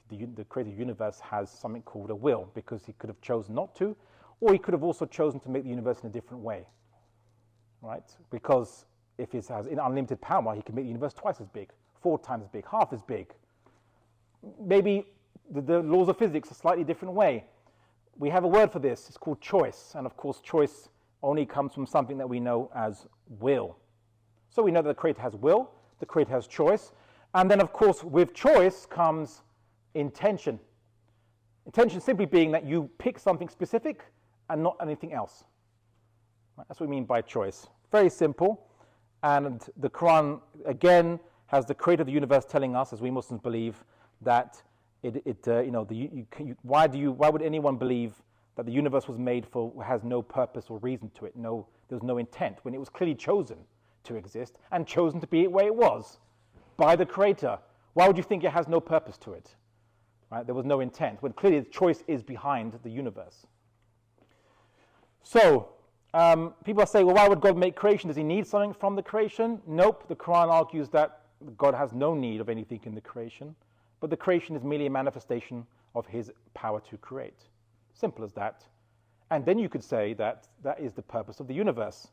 creator of the universe has something called a will, because he could have chosen not to, or he could have also chosen to make the universe in a different way, right? Because if he has unlimited power, he can make the universe twice as big, 4 times as big, half as big. Maybe the laws of physics a slightly different way. We have a word for this. It's called choice. And of course, choice only comes from something that we know as will. So we know that the creator has will, the creator has choice. And then, of course, with choice comes intention. Intention simply being that you pick something specific and not anything else. Right? That's what we mean by choice. Very simple. And the Quran, again, has the creator of the universe telling us, as we Muslims believe, that why would anyone believe that the universe was made has no purpose or reason to it? There's no intent, when it was clearly chosen to exist and chosen to be the way it was by the creator. Why would you think it has no purpose to it? Right? There was no intent, when clearly the choice is behind the universe. So people say, well, why would God make creation? Does he need something from the creation? Nope. The Quran argues that God has no need of anything in the creation, but the creation is merely a manifestation of his power to create. Simple as that. And then you could say that that is the purpose of the universe.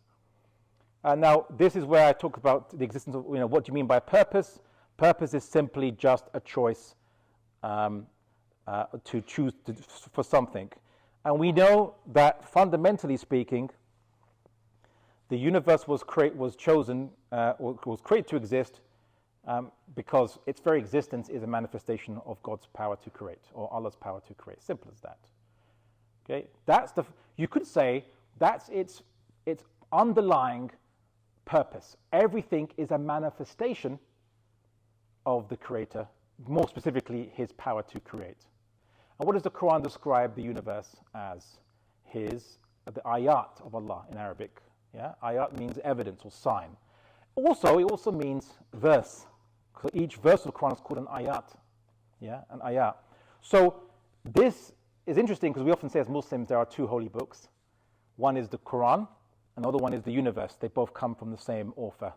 Now, this is where I talk about the existence of, what do you mean by purpose? Purpose is simply just a choice to choose for something. And we know that fundamentally speaking, the universe was created to exist because its very existence is a manifestation of God's power to create, or Allah's power to create. Simple as that. Okay, you could say that's its underlying purpose. Everything is a manifestation of the Creator, more specifically his power to create. And what does the Quran describe the universe as? The ayat of Allah in Arabic. Yeah, ayat means evidence or sign. It also means verse. So each verse of the Quran is called an ayat. Yeah, an ayat. So this is interesting because we often say as Muslims there are 2 holy books. One is the Quran, another one is the universe. They both come from the same author.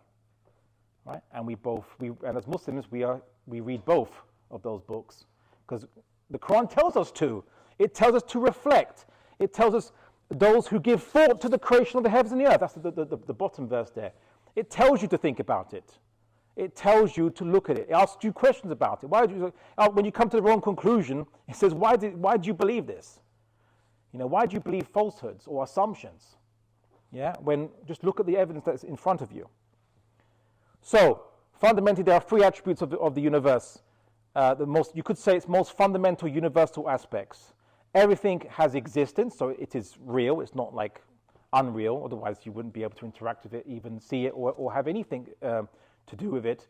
Right? And and as Muslims we read both of those books because the Quran tells us to. It tells us to reflect. It tells us those who give thought to the creation of the heavens and the earth. That's the bottom verse there. It tells you to think about it. It tells you to look at it. It asks you questions about it. When you come to the wrong conclusion, it says, why do you believe this? Why do you believe falsehoods or assumptions? Yeah, when just look at the evidence that's in front of you. So fundamentally, there are 3 attributes of the universe. You could say its most fundamental universal aspects. Everything has existence, so it is real. It's not like unreal. Otherwise, you wouldn't be able to interact with it, even see it, or have anything to do with it.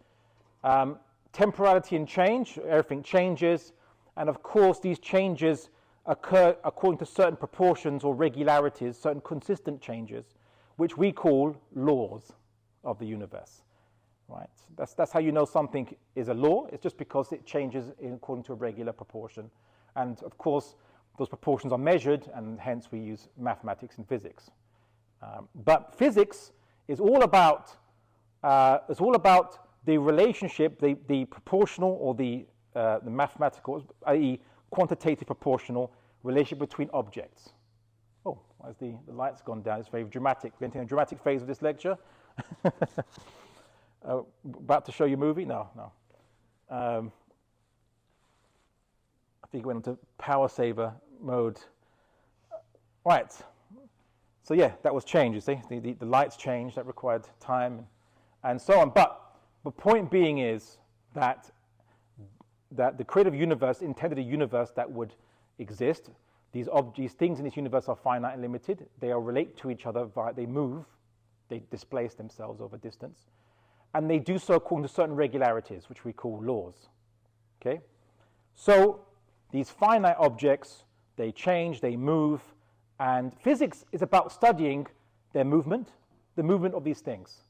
Temporality and change. Everything changes. And of course, these changes occur according to certain proportions or regularities, certain consistent changes, which we call laws of the universe. Right? That's how you know something is a law. It's just because it changes according to a regular proportion. And of course, those proportions are measured, and hence we use mathematics and physics. But physics is all about the relationship, the proportional or the mathematical, i.e., quantitative proportional relationship between objects. Oh, as the light's gone down, it's very dramatic. We're entering a dramatic phase of this lecture. About to show you a movie? No. I think it went into power saver mode. Right. So yeah, that was change, you see. The lights changed, that required time and so on. But the point being is that the creative universe intended a universe that would exist These things in this universe are finite and limited. They are relate to each other, they move, they displace themselves over distance, and they do so according to certain regularities, which we call laws. Okay? So these finite objects, they change, they move, and physics is about studying their movement, the movement of these things.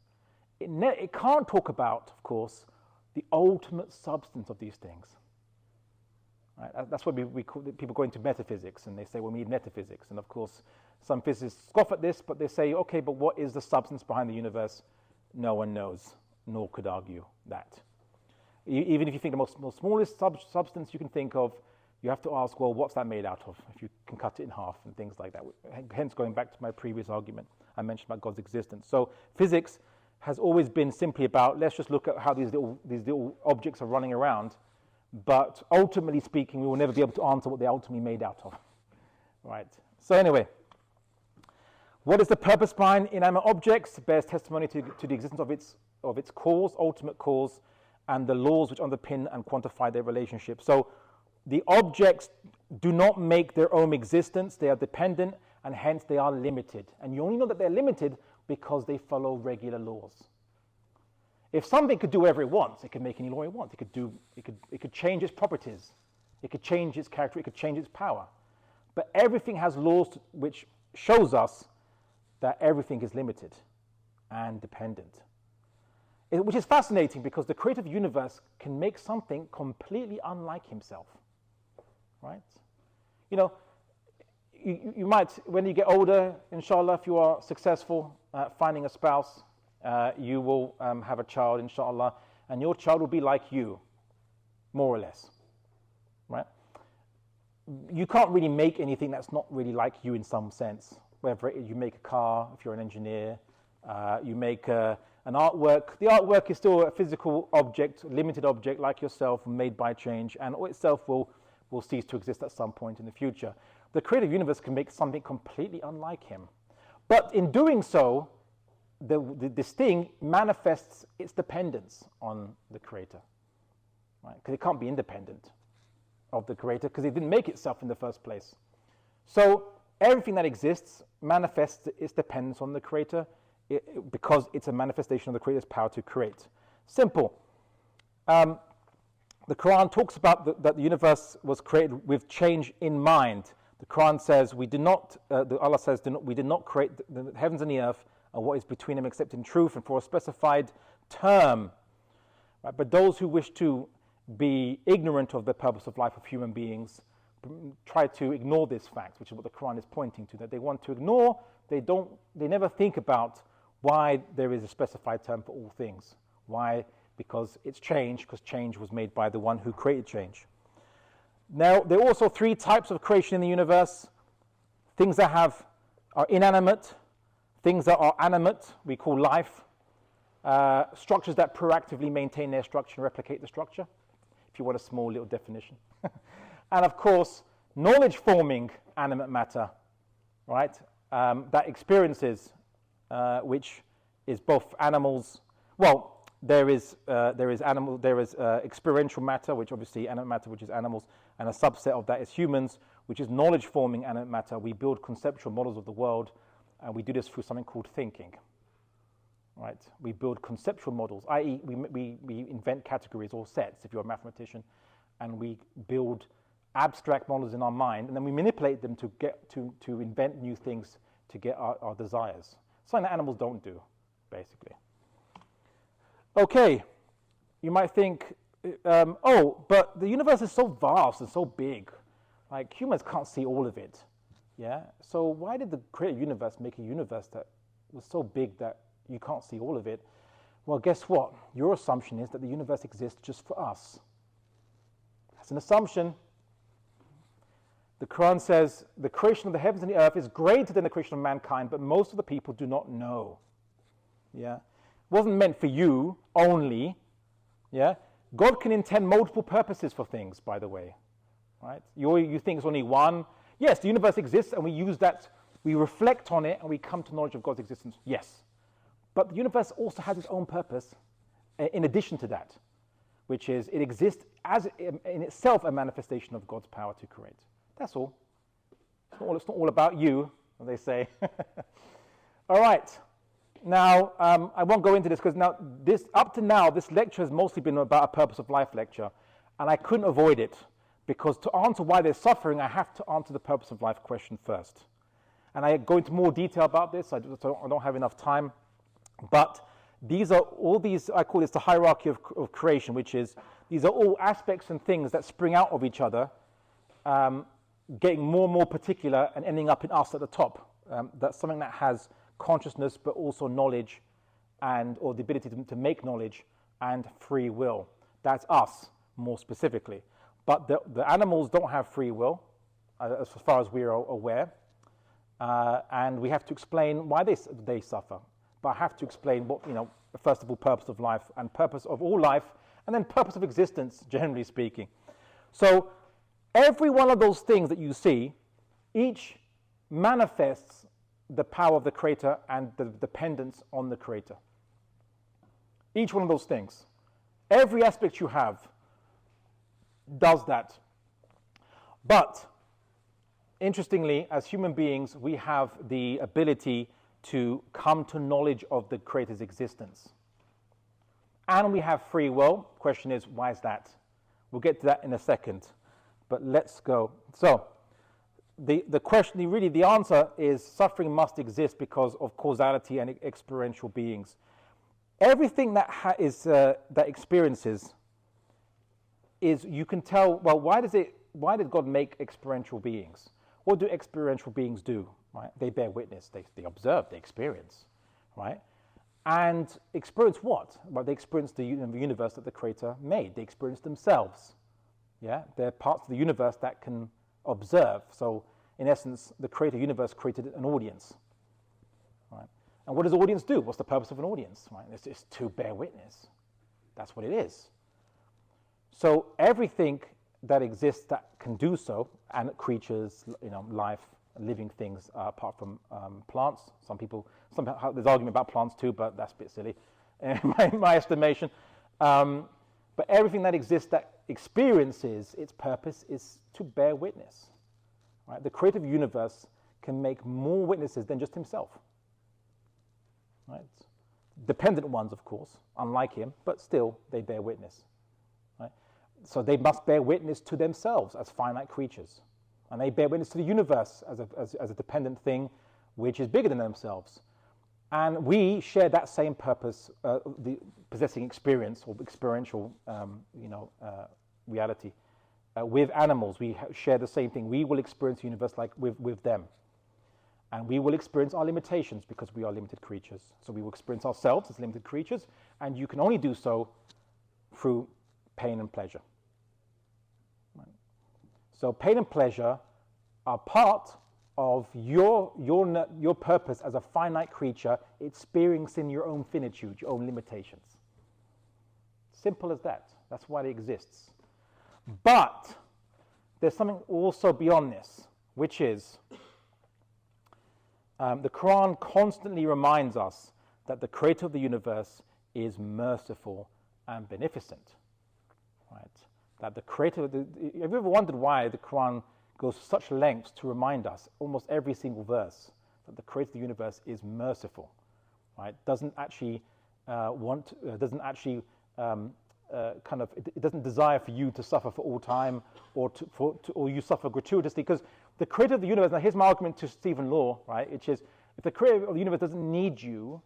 It can't talk about, of course, the ultimate substance of these things. Right? That's what we call, people go into metaphysics, and they say, well, we need metaphysics. And of course, some physicists scoff at this, but they say, okay, but what is the substance behind the universe? No one knows, nor could argue that. Even if you think the most smallest substance you can think of, you have to ask, well, what's that made out of? If you can cut it in half and things like that. Hence, going back to my previous argument, I mentioned about God's existence. So physics has always been simply about, let's just look at how these little objects are running around. But ultimately speaking, we will never be able to answer what they're ultimately made out of. Right? So anyway, what is the purpose behind inanimate objects? It bears testimony to the existence of its cause, ultimate cause, and the laws which underpin and quantify their relationship. So the objects do not make their own existence. They are dependent, and hence they are limited. And you only know that they're limited because they follow regular laws. If something could do whatever it wants, it could make any law it wants. It could change its properties. It could change its character. It could change its power. But everything has laws which shows us that everything is limited and dependent. Which is fascinating because the creative universe can make something completely unlike himself. Right? You know, you might, when you get older, inshallah, if you are successful at finding a spouse, you will have a child, inshallah, and your child will be like you, more or less, right? You can't really make anything that's not really like you in some sense. Whether you make a car, if you're an engineer, you make an artwork. The artwork is still a physical object, limited object like yourself, made by change, and itself will cease to exist at some point in the future. The creative universe can make something completely unlike him. But in doing so, this thing manifests its dependence on the creator, right? Because it can't be independent of the creator because it didn't make itself in the first place. So everything that exists manifests its dependence on the creator because it's a manifestation of the creator's power to create. Simple. The Quran talks about that the universe was created with change in mind. The Quran says, Allah says, we did not create the heavens and the earth and what is between them except in truth and for a specified term. Right? But those who wish to be ignorant of the purpose of life of human beings try to ignore this fact, which is what the Quran is pointing to, that they want to ignore. They never think about why there is a specified term for all things. Why? Because it's change, because change was made by the one who created change. Now, there are also three types of creation in the universe. Things that are inanimate, things that are animate, we call life, structures that proactively maintain their structure and replicate the structure, if you want a small little definition. And of course, knowledge-forming animate matter, right, that experiences, which is both animals, well, there is experiential matter, which obviously animate matter, which is animals, and a subset of that is humans, which is knowledge-forming animate matter. We build conceptual models of the world, and we do this through something called thinking. Right? We build conceptual models, i.e., we invent categories or sets, if you're a mathematician, and we build abstract models in our mind, and then we manipulate them to get to invent new things to get our desires. Something that animals don't do, basically. Okay, you might think, but the universe is so vast and so big, like humans can't see all of it. Yeah. So why did the creator universe make a universe that was so big that you can't see all of it? Well, guess what? Your assumption is that the universe exists just for us. That's an assumption. The Quran says the creation of the heavens and the earth is greater than the creation of mankind, but most of the people do not know. Yeah. It wasn't meant for you only. Yeah. God can intend multiple purposes for things, by the way. Right? You think it's only one. Yes, the universe exists, and we use that, we reflect on it, and we come to knowledge of God's existence. Yes. But the universe also has its own purpose in addition to that, which is it exists as in itself a manifestation of God's power to create. That's all. It's not all about you, as they say. All right. Now, I won't go into this because up to now, this lecture has mostly been about a purpose of life lecture, and I couldn't avoid it because to answer why they're suffering, I have to answer the purpose of life question first. And I go into more detail about this. I don't have enough time, but these are all these. I call this the hierarchy of creation, which is these are all aspects and things that spring out of each other, getting more and more particular and ending up in us at the top. That's something that has consciousness, but also knowledge, or the ability to make knowledge and free will. That's us, more specifically. But the animals don't have free will, as far as we are aware, and we have to explain why they suffer. But I have to explain what, first of all, purpose of life and purpose of all life, and then purpose of existence, generally speaking. So every one of those things that you see, each manifests the power of the Creator and the dependence on the Creator. Each one of those things. Every aspect you have does that. But, interestingly, as human beings, we have the ability to come to knowledge of the Creator's existence. And we have free will. Question is, why is that? We'll get to that in a second. But let's go. So, the question, really the answer is suffering must exist because of causality and experiential beings. Everything that experiences is, you can tell, well, why did God make experiential beings? What do experiential beings do? Right? They bear witness, they observe, they experience, right? And experience what? Well, they experience the universe that the Creator made. They experience themselves. Yeah, they're parts of the universe that can observe. So, in essence, the Creator universe created an audience. Right? And what does the audience do? What's the purpose of an audience? Right? It's to bear witness. That's what it is. So everything that exists that can do so, and creatures, life, living things, apart from plants. There's argument about plants too, but that's a bit silly, in my estimation. But everything that exists that experiences its purpose is to bear witness. Right? The creative universe can make more witnesses than just himself. Right? Dependent ones, of course, unlike him, but still they bear witness. Right? So they must bear witness to themselves as finite creatures. And they bear witness to the universe as a dependent thing which is bigger than themselves. And we share that same purpose, possessing experience or experiential reality. With animals, we share the same thing. We will experience the universe like with them. And we will experience our limitations because we are limited creatures. So we will experience ourselves as limited creatures, and you can only do so through pain and pleasure. Right? So pain and pleasure are part of your purpose as a finite creature, experiencing your own finitude, your own limitations. Simple as that. That's why it exists. But there's something also beyond this, which is the Quran constantly reminds us that the Creator of the universe is merciful and beneficent. Right? That the Creator have you ever wondered why the Quran goes to such lengths to remind us, almost every single verse, that the Creator of the universe is merciful? Right? Doesn't actually it doesn't desire for you to suffer for all time, or you suffer gratuitously, because the Creator of the universe. Now, here's my argument to Stephen Law, right? Which is, if the Creator of the universe doesn't need you,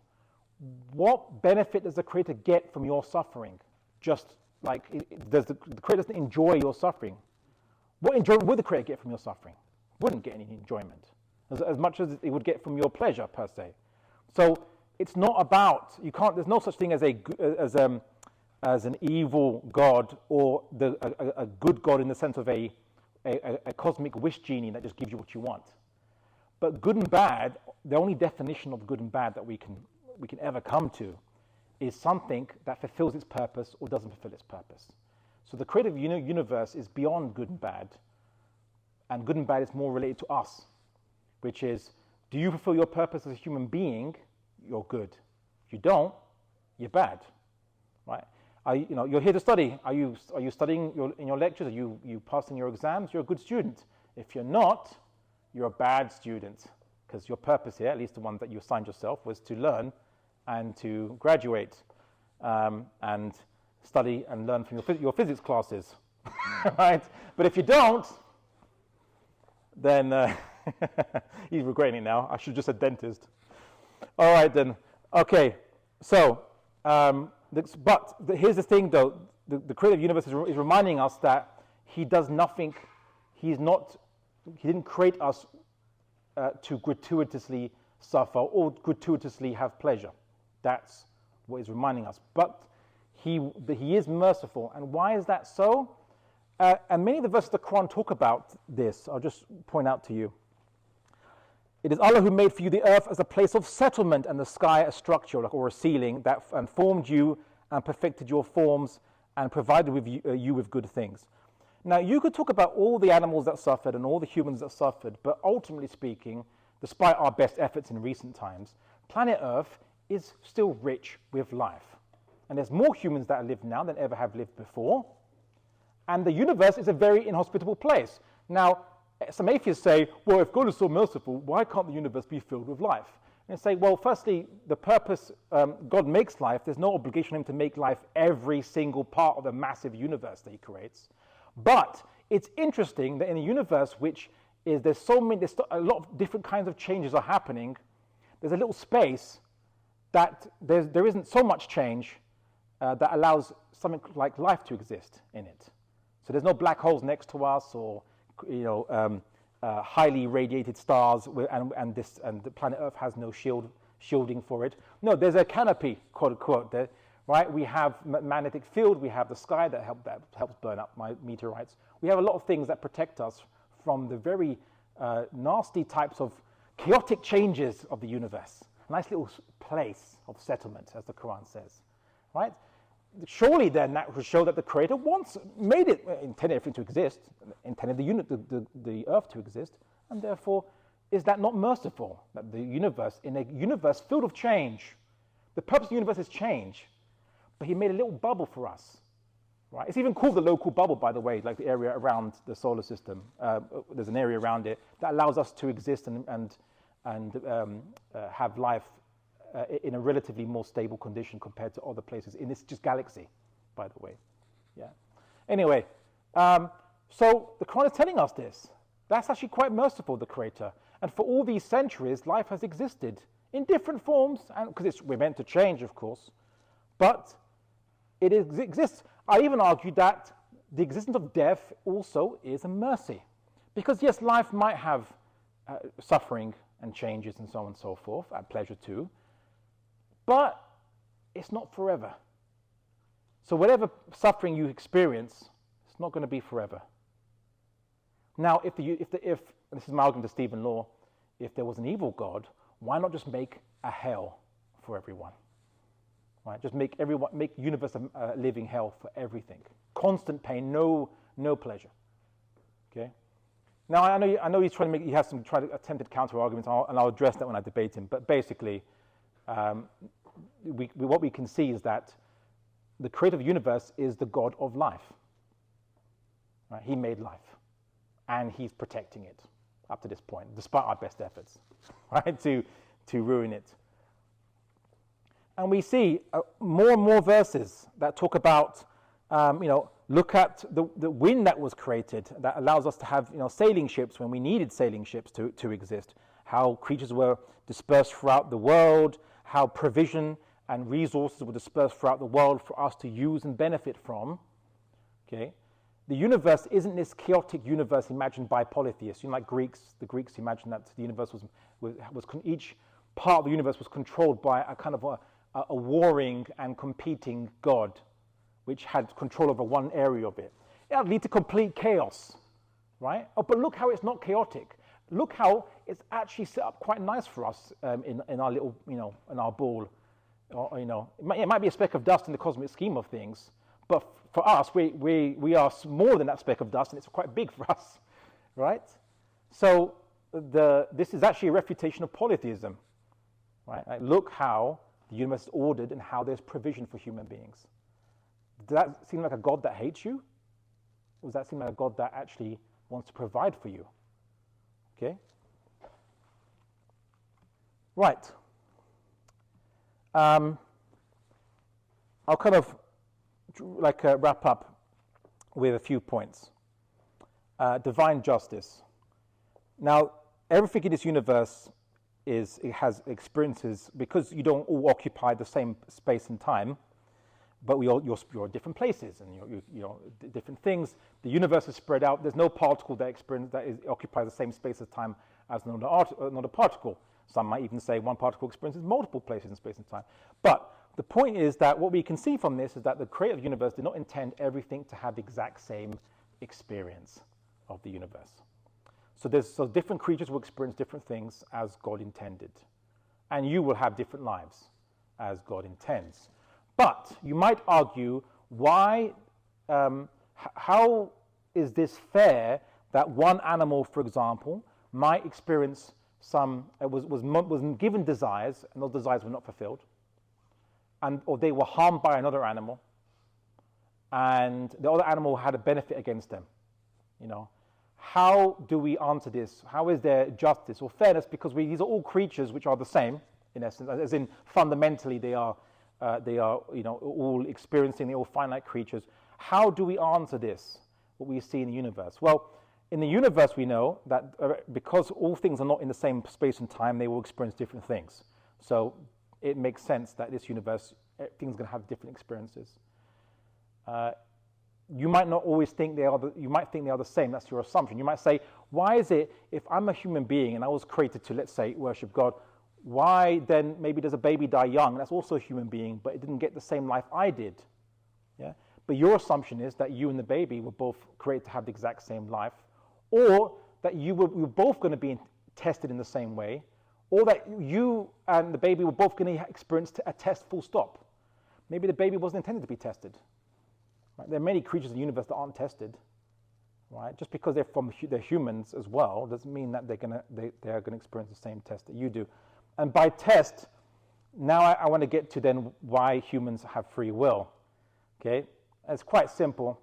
what benefit does the Creator get from your suffering? Just like the Creator doesn't enjoy your suffering. What enjoyment would the Creator get from your suffering? Wouldn't get any enjoyment, as much as it would get from your pleasure per se. So it's not about, you can't. There's no such thing as as an evil God or a good God in the sense of a cosmic wish genie that just gives you what you want. But good and bad, the only definition of good and bad that we can ever come to is something that fulfills its purpose or doesn't fulfill its purpose. So the creative universe is beyond good and bad is more related to us, which is, do you fulfill your purpose as a human being? You're good. If you don't, you're bad, right? You're here to study. Are you studying in your lectures? Are you passing your exams? You're a good student. If you're not, you're a bad student, because your purpose here, at least the one that you assigned yourself, was to learn and to graduate and study and learn from your physics classes, right? But if you don't, then he's regretting it now. I should have just said dentist. All right, then. Okay, so, here's the thing, though. The creator of the universe is reminding us that he does nothing. He didn't create us to gratuitously suffer or gratuitously have pleasure. That's what he's reminding us. But he is merciful. And why is that so? And many of the verses of the Quran talk about this. I'll just point out to you. It is Allah who made for you the earth as a place of settlement and the sky a structure or a ceiling and formed you and perfected your forms and provided with you with good things. Now, you could talk about all the animals that suffered and all the humans that suffered, but ultimately speaking, despite our best efforts in recent times, planet Earth is still rich with life. And there's more humans that live now than ever have lived before. And the universe is a very inhospitable place. Now, some atheists say, well, if God is so merciful, why can't the universe be filled with life? And say, well, firstly, the purpose God makes life, there's no obligation on him to make life every single part of the massive universe that he creates. But it's interesting that in a universe which is, there's a lot of different kinds of changes are happening, there's a little space that there isn't so much change that allows something like life to exist in it. So there's no black holes next to us or highly radiated stars, and the planet Earth has no shielding for it. No, there's a canopy, quote unquote. Right? We have magnetic field. We have the sky that helps burn up my meteorites. We have a lot of things that protect us from the very nasty types of chaotic changes of the universe. A nice little place of settlement, as the Quran says. Right? Surely then that would show that the Creator intended everything to exist, intended the earth to exist, and therefore is that not merciful? That the universe, in a universe filled with change, the purpose of the universe is change, but he made a little bubble for us. Right? It's even called the local bubble, by the way, like the area around the solar system. There's an area around it that allows us to exist and have life in a relatively more stable condition compared to other places in this just galaxy, by the way. Yeah. Anyway, so the Quran is telling us this. That's actually quite merciful, the Creator. And for all these centuries, life has existed in different forms, and because we're meant to change, of course, but it exists. I even argue that the existence of death also is a mercy. Because yes, life might have suffering and changes and so on and so forth, at pleasure too, but it's not forever. So whatever suffering you experience, it's not going to be forever. Now, if and this is my argument to Stephen Law, if there was an evil God, why not just make a hell for everyone? Right? Just make universe a living hell for everything. Constant pain, no pleasure. Okay. Now I know he's trying to he has some attempted counter arguments, and I'll address that when I debate him. But basically, what we can see is that the Creator of the universe is the God of life. Right? He made life, and he's protecting it up to this point, despite our best efforts, right, to ruin it. And we see more and more verses that talk about, look at the wind that was created that allows us to have, sailing ships when we needed sailing ships to exist. How creatures were dispersed throughout the world, how provision and resources were dispersed throughout the world for us to use and benefit from. Okay, the universe isn't this chaotic universe imagined by polytheists. Like the Greeks imagined that the universe was each part of the universe was controlled by a kind of a warring and competing God, which had control over one area of it. It would lead to complete chaos, right? Oh, but look how it's not chaotic. Look how it's actually set up quite nice for us in our little, in our ball. It might be a speck of dust in the cosmic scheme of things, but for us, we are smaller than that speck of dust, and it's quite big for us, right? So this is actually a refutation of polytheism, right? Like, look how the universe is ordered and how there's provision for human beings. Does that seem like a God that hates you? Or does that seem like a God that actually wants to provide for you? Okay? Right. I'll kind of wrap up with a few points. Divine justice. Now, everything in this universe it has experiences, because you don't all occupy the same space and time, but you're at different places and you're different things. The universe is spread out. There's no particle that occupies the same space and time as another particle. Some might even say one particle experiences multiple places in space and time. But the point is that what we can see from this is that the creator of the universe did not intend everything to have the exact same experience of the universe. So different creatures will experience different things as God intended. And you will have different lives as God intends. But you might argue, why, how is this fair that one animal, for example, might experience was given desires, and those desires were not fulfilled, or they were harmed by another animal, and the other animal had a benefit against them, How do we answer this? How is there justice or fairness? Because these are all creatures which are the same, in essence, as in fundamentally they are all experiencing, they're all finite creatures. How do we answer this, what we see in the universe? Well, in the universe we know that because all things are not in the same space and time, they will experience different things. So it makes sense that this universe, things are going to have different experiences. You might not always think you might think they are the same. That's your assumption. You might say, why is it, if I'm a human being and I was created to, let's say, worship God, why then maybe does a baby die young? That's also a human being, but it didn't get the same life I did. Yeah. But your assumption is that you and the baby were both created to have the exact same life, or that you were both going to be tested in the same way, or that you and the baby were both going to experience a test full stop. Maybe the baby wasn't intended to be tested. Right? There are many creatures in the universe that aren't tested. Right? Just because they're humans as well doesn't mean that they are going to experience the same test that you do. And by test, now I want to get to then why humans have free will. Okay, it's quite simple.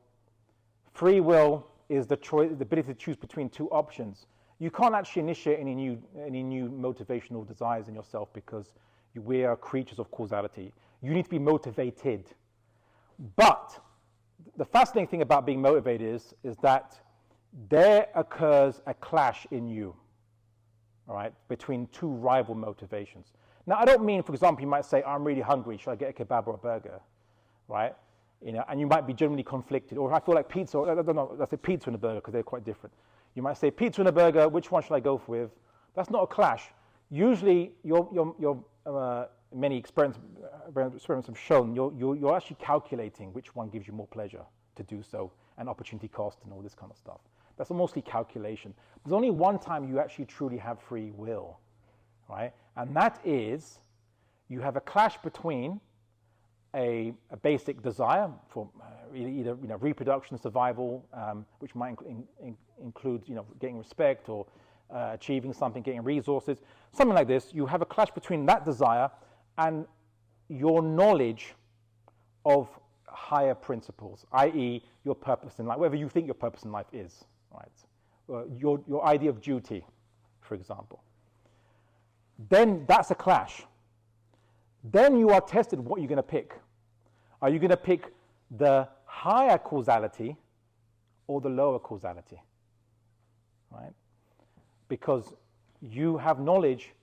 Free will is the ability to choose between two options. You can't actually initiate any new motivational desires in yourself because we are creatures of causality. You need to be motivated. But the fascinating thing about being motivated is that there occurs a clash in you, all right, between two rival motivations. Now, I don't mean, for example, you might say, I'm really hungry, should I get a kebab or a burger, right? And you might be generally conflicted. Or I feel like pizza, I don't know, let's say pizza and a burger because they're quite different. You might say pizza and a burger, which one should I go with? That's not a clash. Usually, many experiments have shown you're actually calculating which one gives you more pleasure to do so, and opportunity cost and all this kind of stuff. That's mostly calculation. There's only one time you actually truly have free will, right? And that is, you have a clash between a basic desire for either reproduction, survival, which might include getting respect or achieving something, getting resources, something like this. You have a clash between that desire and your knowledge of higher principles, i.e., your purpose in life, whatever you think your purpose in life is, right? Your idea of duty, for example. Then that's a clash. Then you are tested what you're going to pick. Are you going to pick the higher causality or the lower causality? Right? Because you have knowledge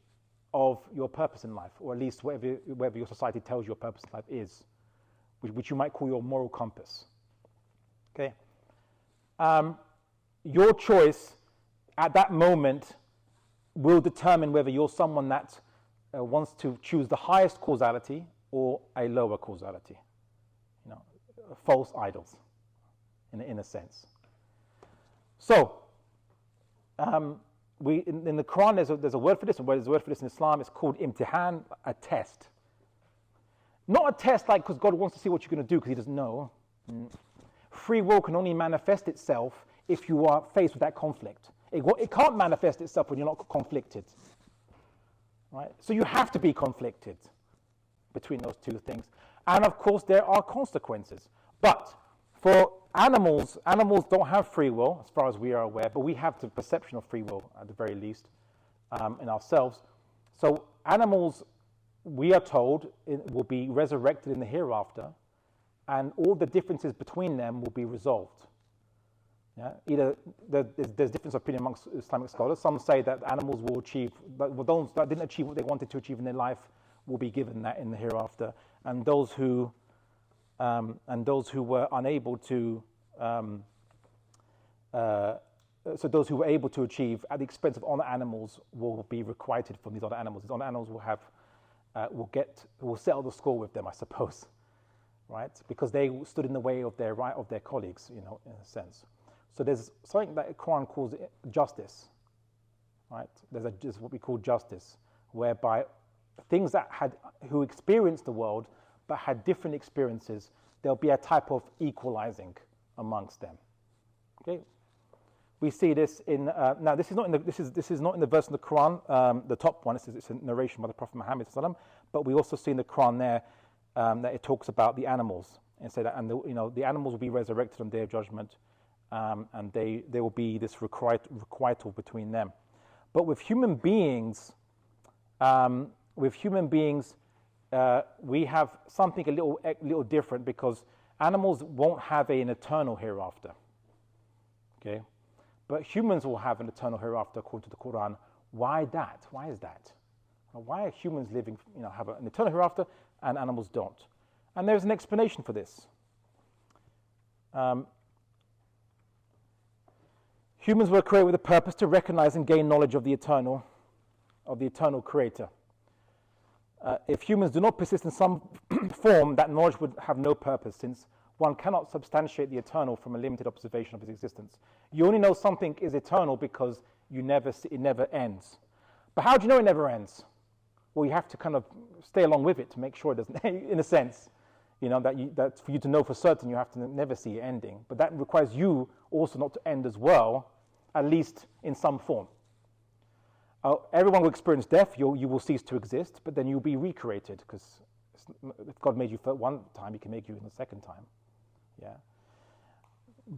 of your purpose in life, or at least whatever your society tells you your purpose in life is, which you might call your moral compass. Okay? Your choice at that moment will determine whether you're someone that wants to choose the highest causality or a lower causality. False idols, in a sense. So, in the Quran, there's a word for this, and there's a word for this in Islam. It's called imtihan, a test. Not a test like because God wants to see what you're going to do because He doesn't know. Free will can only manifest itself if you are faced with that conflict. It can't manifest itself when you're not conflicted. Right? So you have to be conflicted between those two things. And of course, there are consequences. But for animals don't have free will, as far as we are aware, but we have the perception of free will, at the very least, in ourselves. So animals, we are told, will be resurrected in the hereafter, and all the differences between them will be resolved. Yeah? Either there's difference of opinion amongst Islamic scholars. Some say that animals will achieve, but those that didn't achieve what they wanted to achieve in their life will be given that in the hereafter, and those who were unable to, so those who were able to achieve at the expense of other animals will be requited from these other animals. These other animals will have, will settle the score with them, I suppose, right? Because they stood in the way of their colleagues, in a sense. So there's something that the Quran calls justice, right? There's what we call justice, whereby things who experienced the world but had different experiences, there'll be a type of equalizing amongst them. Okay, we see this in now. This is not in the verse in the Quran, the top one. It's a narration by the Prophet Muhammad sallam, but we also see in the Quran there that it talks about the animals and say that, and the animals will be resurrected on the Day of Judgment, and there will be this requital between them. But with human beings, we have something a little different, because animals won't have an eternal hereafter. Okay, but humans will have an eternal hereafter according to the Quran. Why that? Why is that? Why are humans living, have an eternal hereafter and animals don't? And there's an explanation for this. Humans were created with a purpose to recognize and gain knowledge of the eternal Creator. If humans do not persist in some form, that knowledge would have no purpose, since one cannot substantiate the eternal from a limited observation of its existence. You only know something is eternal because it never ends. But how do you know it never ends? Well, you have to kind of stay along with it to make sure it doesn't, in a sense, that for you to know for certain, you have to never see it ending. But that requires you also not to end as well, at least in some form. Everyone will experience death. You will cease to exist, but then you'll be recreated, because if God made you for one time, He can make you in the second time. Yeah.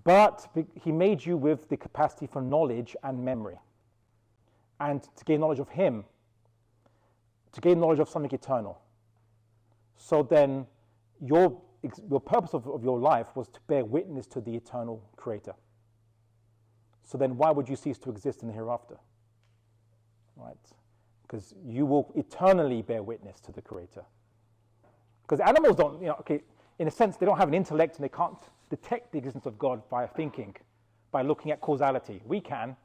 But He made you with the capacity for knowledge and memory, and to gain knowledge of Him, to gain knowledge of something eternal. So then, your purpose of your life was to bear witness to the eternal Creator. So then, why would you cease to exist in the hereafter? Right? Because you will eternally bear witness to the Creator. Because animals don't, in a sense, they don't have an intellect and they can't detect the existence of God by thinking, by looking at causality. We can.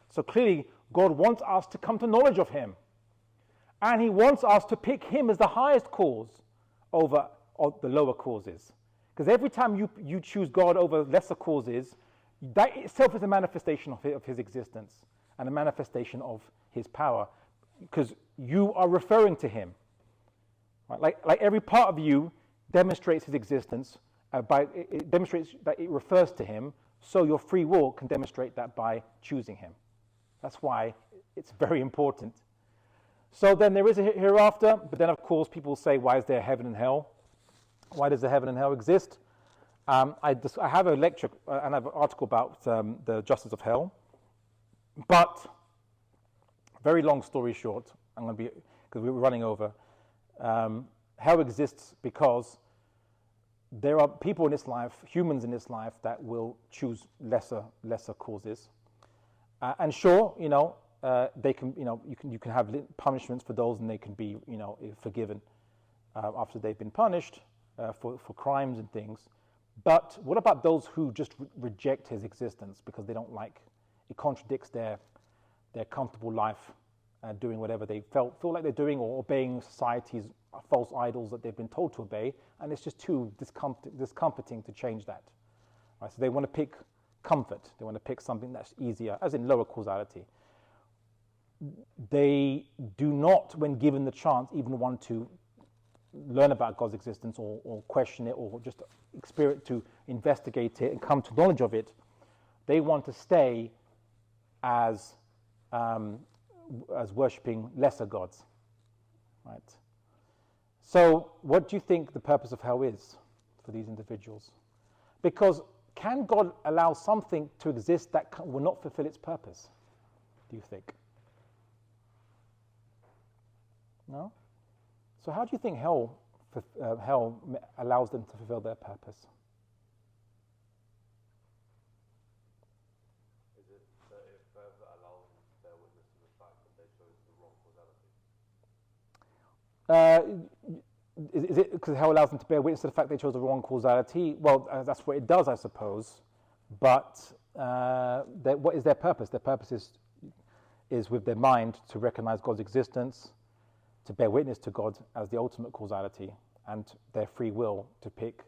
So clearly, God wants us to come to knowledge of Him. And He wants us to pick Him as the highest cause over the lower causes. Because every time you choose God over lesser causes, that itself is a manifestation of His existence and a manifestation of His power, because you are referring to Him. Right? Like every part of you demonstrates His existence, it demonstrates that it refers to Him, so your free will can demonstrate that by choosing Him. That's why it's very important. So then there is a hereafter, but then of course people say, why is there heaven and hell? Why does the heaven and hell exist? I have a lecture and I have an article about the justice of hell, but very long story short, because we're running over. Hell exists because there are people in this life, humans in this life, that will choose lesser causes, and sure, they can, you can have punishments for those, and they can be, forgiven after they've been punished for crimes and things. But what about those who just reject His existence because they don't like it, contradicts their comfortable life, doing whatever they feel like they're doing, or obeying society's false idols that they've been told to obey, and it's just too discomforting to change that. Right? So they want to pick comfort. They want to pick something that's easier, as in lower causality. They do not, when given the chance, even want to learn about God's existence or question it, or just experience, to investigate it and come to knowledge of it. They want to stay as worshipping lesser gods, right? So what do you think the purpose of hell is for these individuals? Because can God allow something to exist that will not fulfill its purpose, do you think? No? So how do you think hell allows them to fulfill their purpose? Is it that it further allows them to bear witness to the fact that they chose the wrong causality? Is it because hell allows them to bear witness to the fact they chose the wrong causality? Well, that's what it does, I suppose. But what is their purpose? Their purpose is with their mind to recognize God's existence, to bear witness to God as the ultimate causality, and their free will to pick,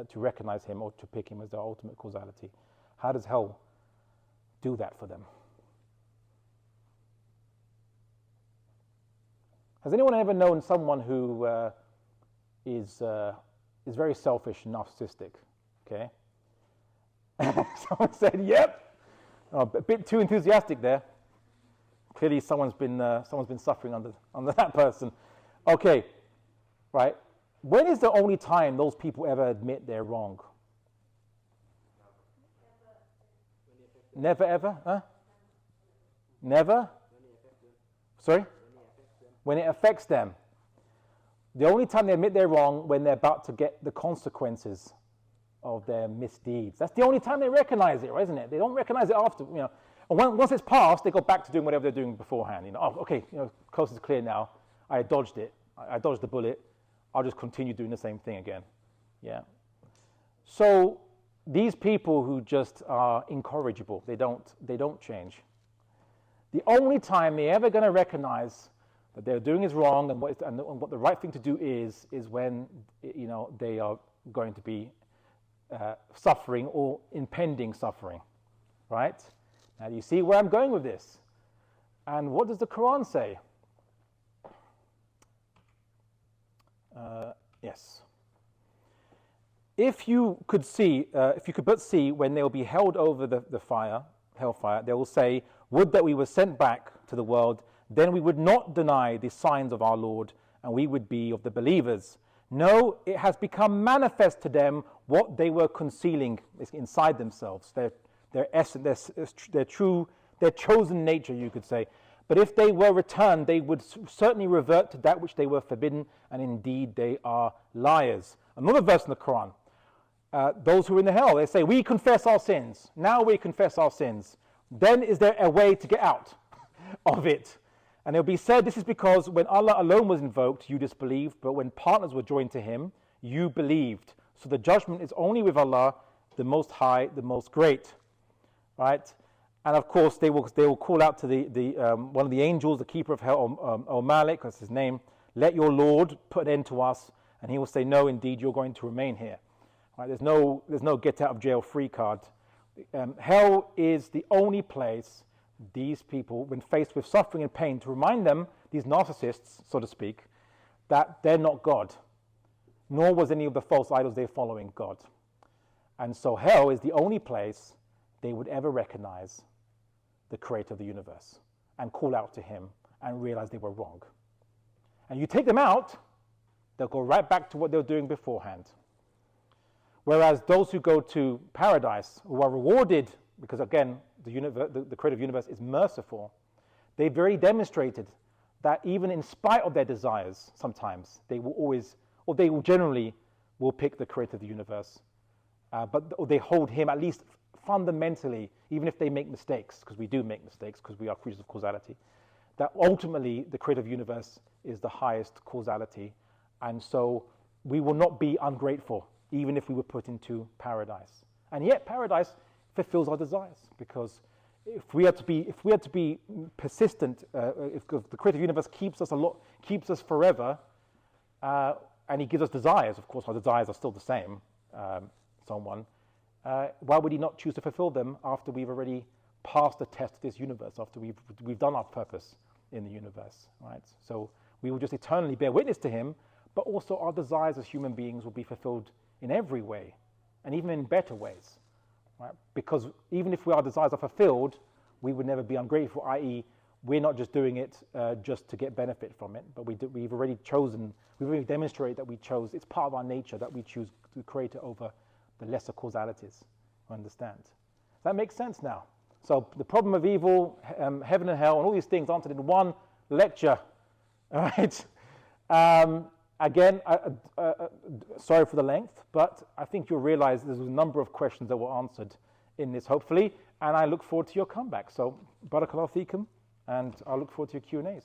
to recognize Him or to pick Him as their ultimate causality. How does hell do that for them? Has anyone ever known someone who is very selfish and narcissistic? Okay. Someone said, "Yep." Oh, a bit too enthusiastic there. Clearly, someone's been suffering under that person. Okay, right. When is the only time those people ever admit they're wrong? Never ever? Huh? Never? Sorry? When it affects them. The only time they admit they're wrong when they're about to get the consequences of their misdeeds. That's the only time they recognize it, right, isn't it? They don't recognize it after, you know. And once it's passed, they go back to doing whatever they're doing beforehand. You know, oh, okay, you know, coast is clear now. I dodged it. I dodged the bullet. I'll just continue doing the same thing again. Yeah. So these people who just are incorrigible, they don't change. The only time they're ever going to recognize that they're doing is wrong and what the right thing to do is when, you know, they are going to be suffering or impending suffering, right? Now, do you see where I'm going with this? And what does the Quran say? Yes. If you could but see when they will be held over the hellfire, they will say, "Would that we were sent back to the world, then we would not deny the signs of our Lord, and we would be of the believers. No, it has become manifest to them what they were concealing inside themselves, their essence, their true, their chosen nature, you could say. But if they were returned, they would certainly revert to that which they were forbidden, and indeed they are liars." Another verse in the Quran, those who are in the hell, they say, "We confess our sins. Now we confess our sins. Then is there a way to get out of it?" And it will be said, "This is because when Allah alone was invoked, you disbelieved, but when partners were joined to Him, you believed. So the judgment is only with Allah, the Most High, the Most Great." Right? And of course, they will call out to one of the angels, the keeper of hell, O Malik, that's his name, "Let your Lord put an end to us." And he will say, "No, indeed, you're going to remain here." Right? There's no get out of jail free card. Hell is the only place these people, when faced with suffering and pain, to remind them, these narcissists, so to speak, that they're not God, nor was any of the false idols they're following God. And so hell is the only place they would ever recognize the creator of the universe and call out to Him and realize they were wrong. And you take them out, they'll go right back to what they were doing beforehand. Whereas those who go to paradise, who are rewarded, because again, the creator of the universe is merciful, they've very demonstrated that even in spite of their desires, sometimes they will always, or they will generally will pick the creator of the universe. But they hold Him, at least fundamentally, even if they make mistakes, because we do make mistakes, because we are creatures of causality, that ultimately the creator of the universe is the highest causality. And so we will not be ungrateful, even if we were put into paradise. And yet paradise fulfills our desires, because if we are to be persistent, if the creator of the universe keeps us forever, and He gives us desires, of course our desires are still the same, why would He not choose to fulfill them after we've already passed the test of this universe, after we've done our purpose in the universe, right? So we will just eternally bear witness to Him, but also our desires as human beings will be fulfilled in every way, and even in better ways, right? Because even if our desires are fulfilled, we would never be ungrateful, i.e. we're not just doing it just to get benefit from it, but we've already demonstrated that we chose, it's part of our nature that we choose the Creator over the lesser causalities. Understand? That makes sense now. So the problem of evil, heaven and hell, and all these things answered in one lecture All right. Again, sorry for the length, but I think you'll realize there's a number of questions that were answered in this, hopefully, and I look forward to your comeback. So, barakallahu feekum, and I look forward to your Q&As.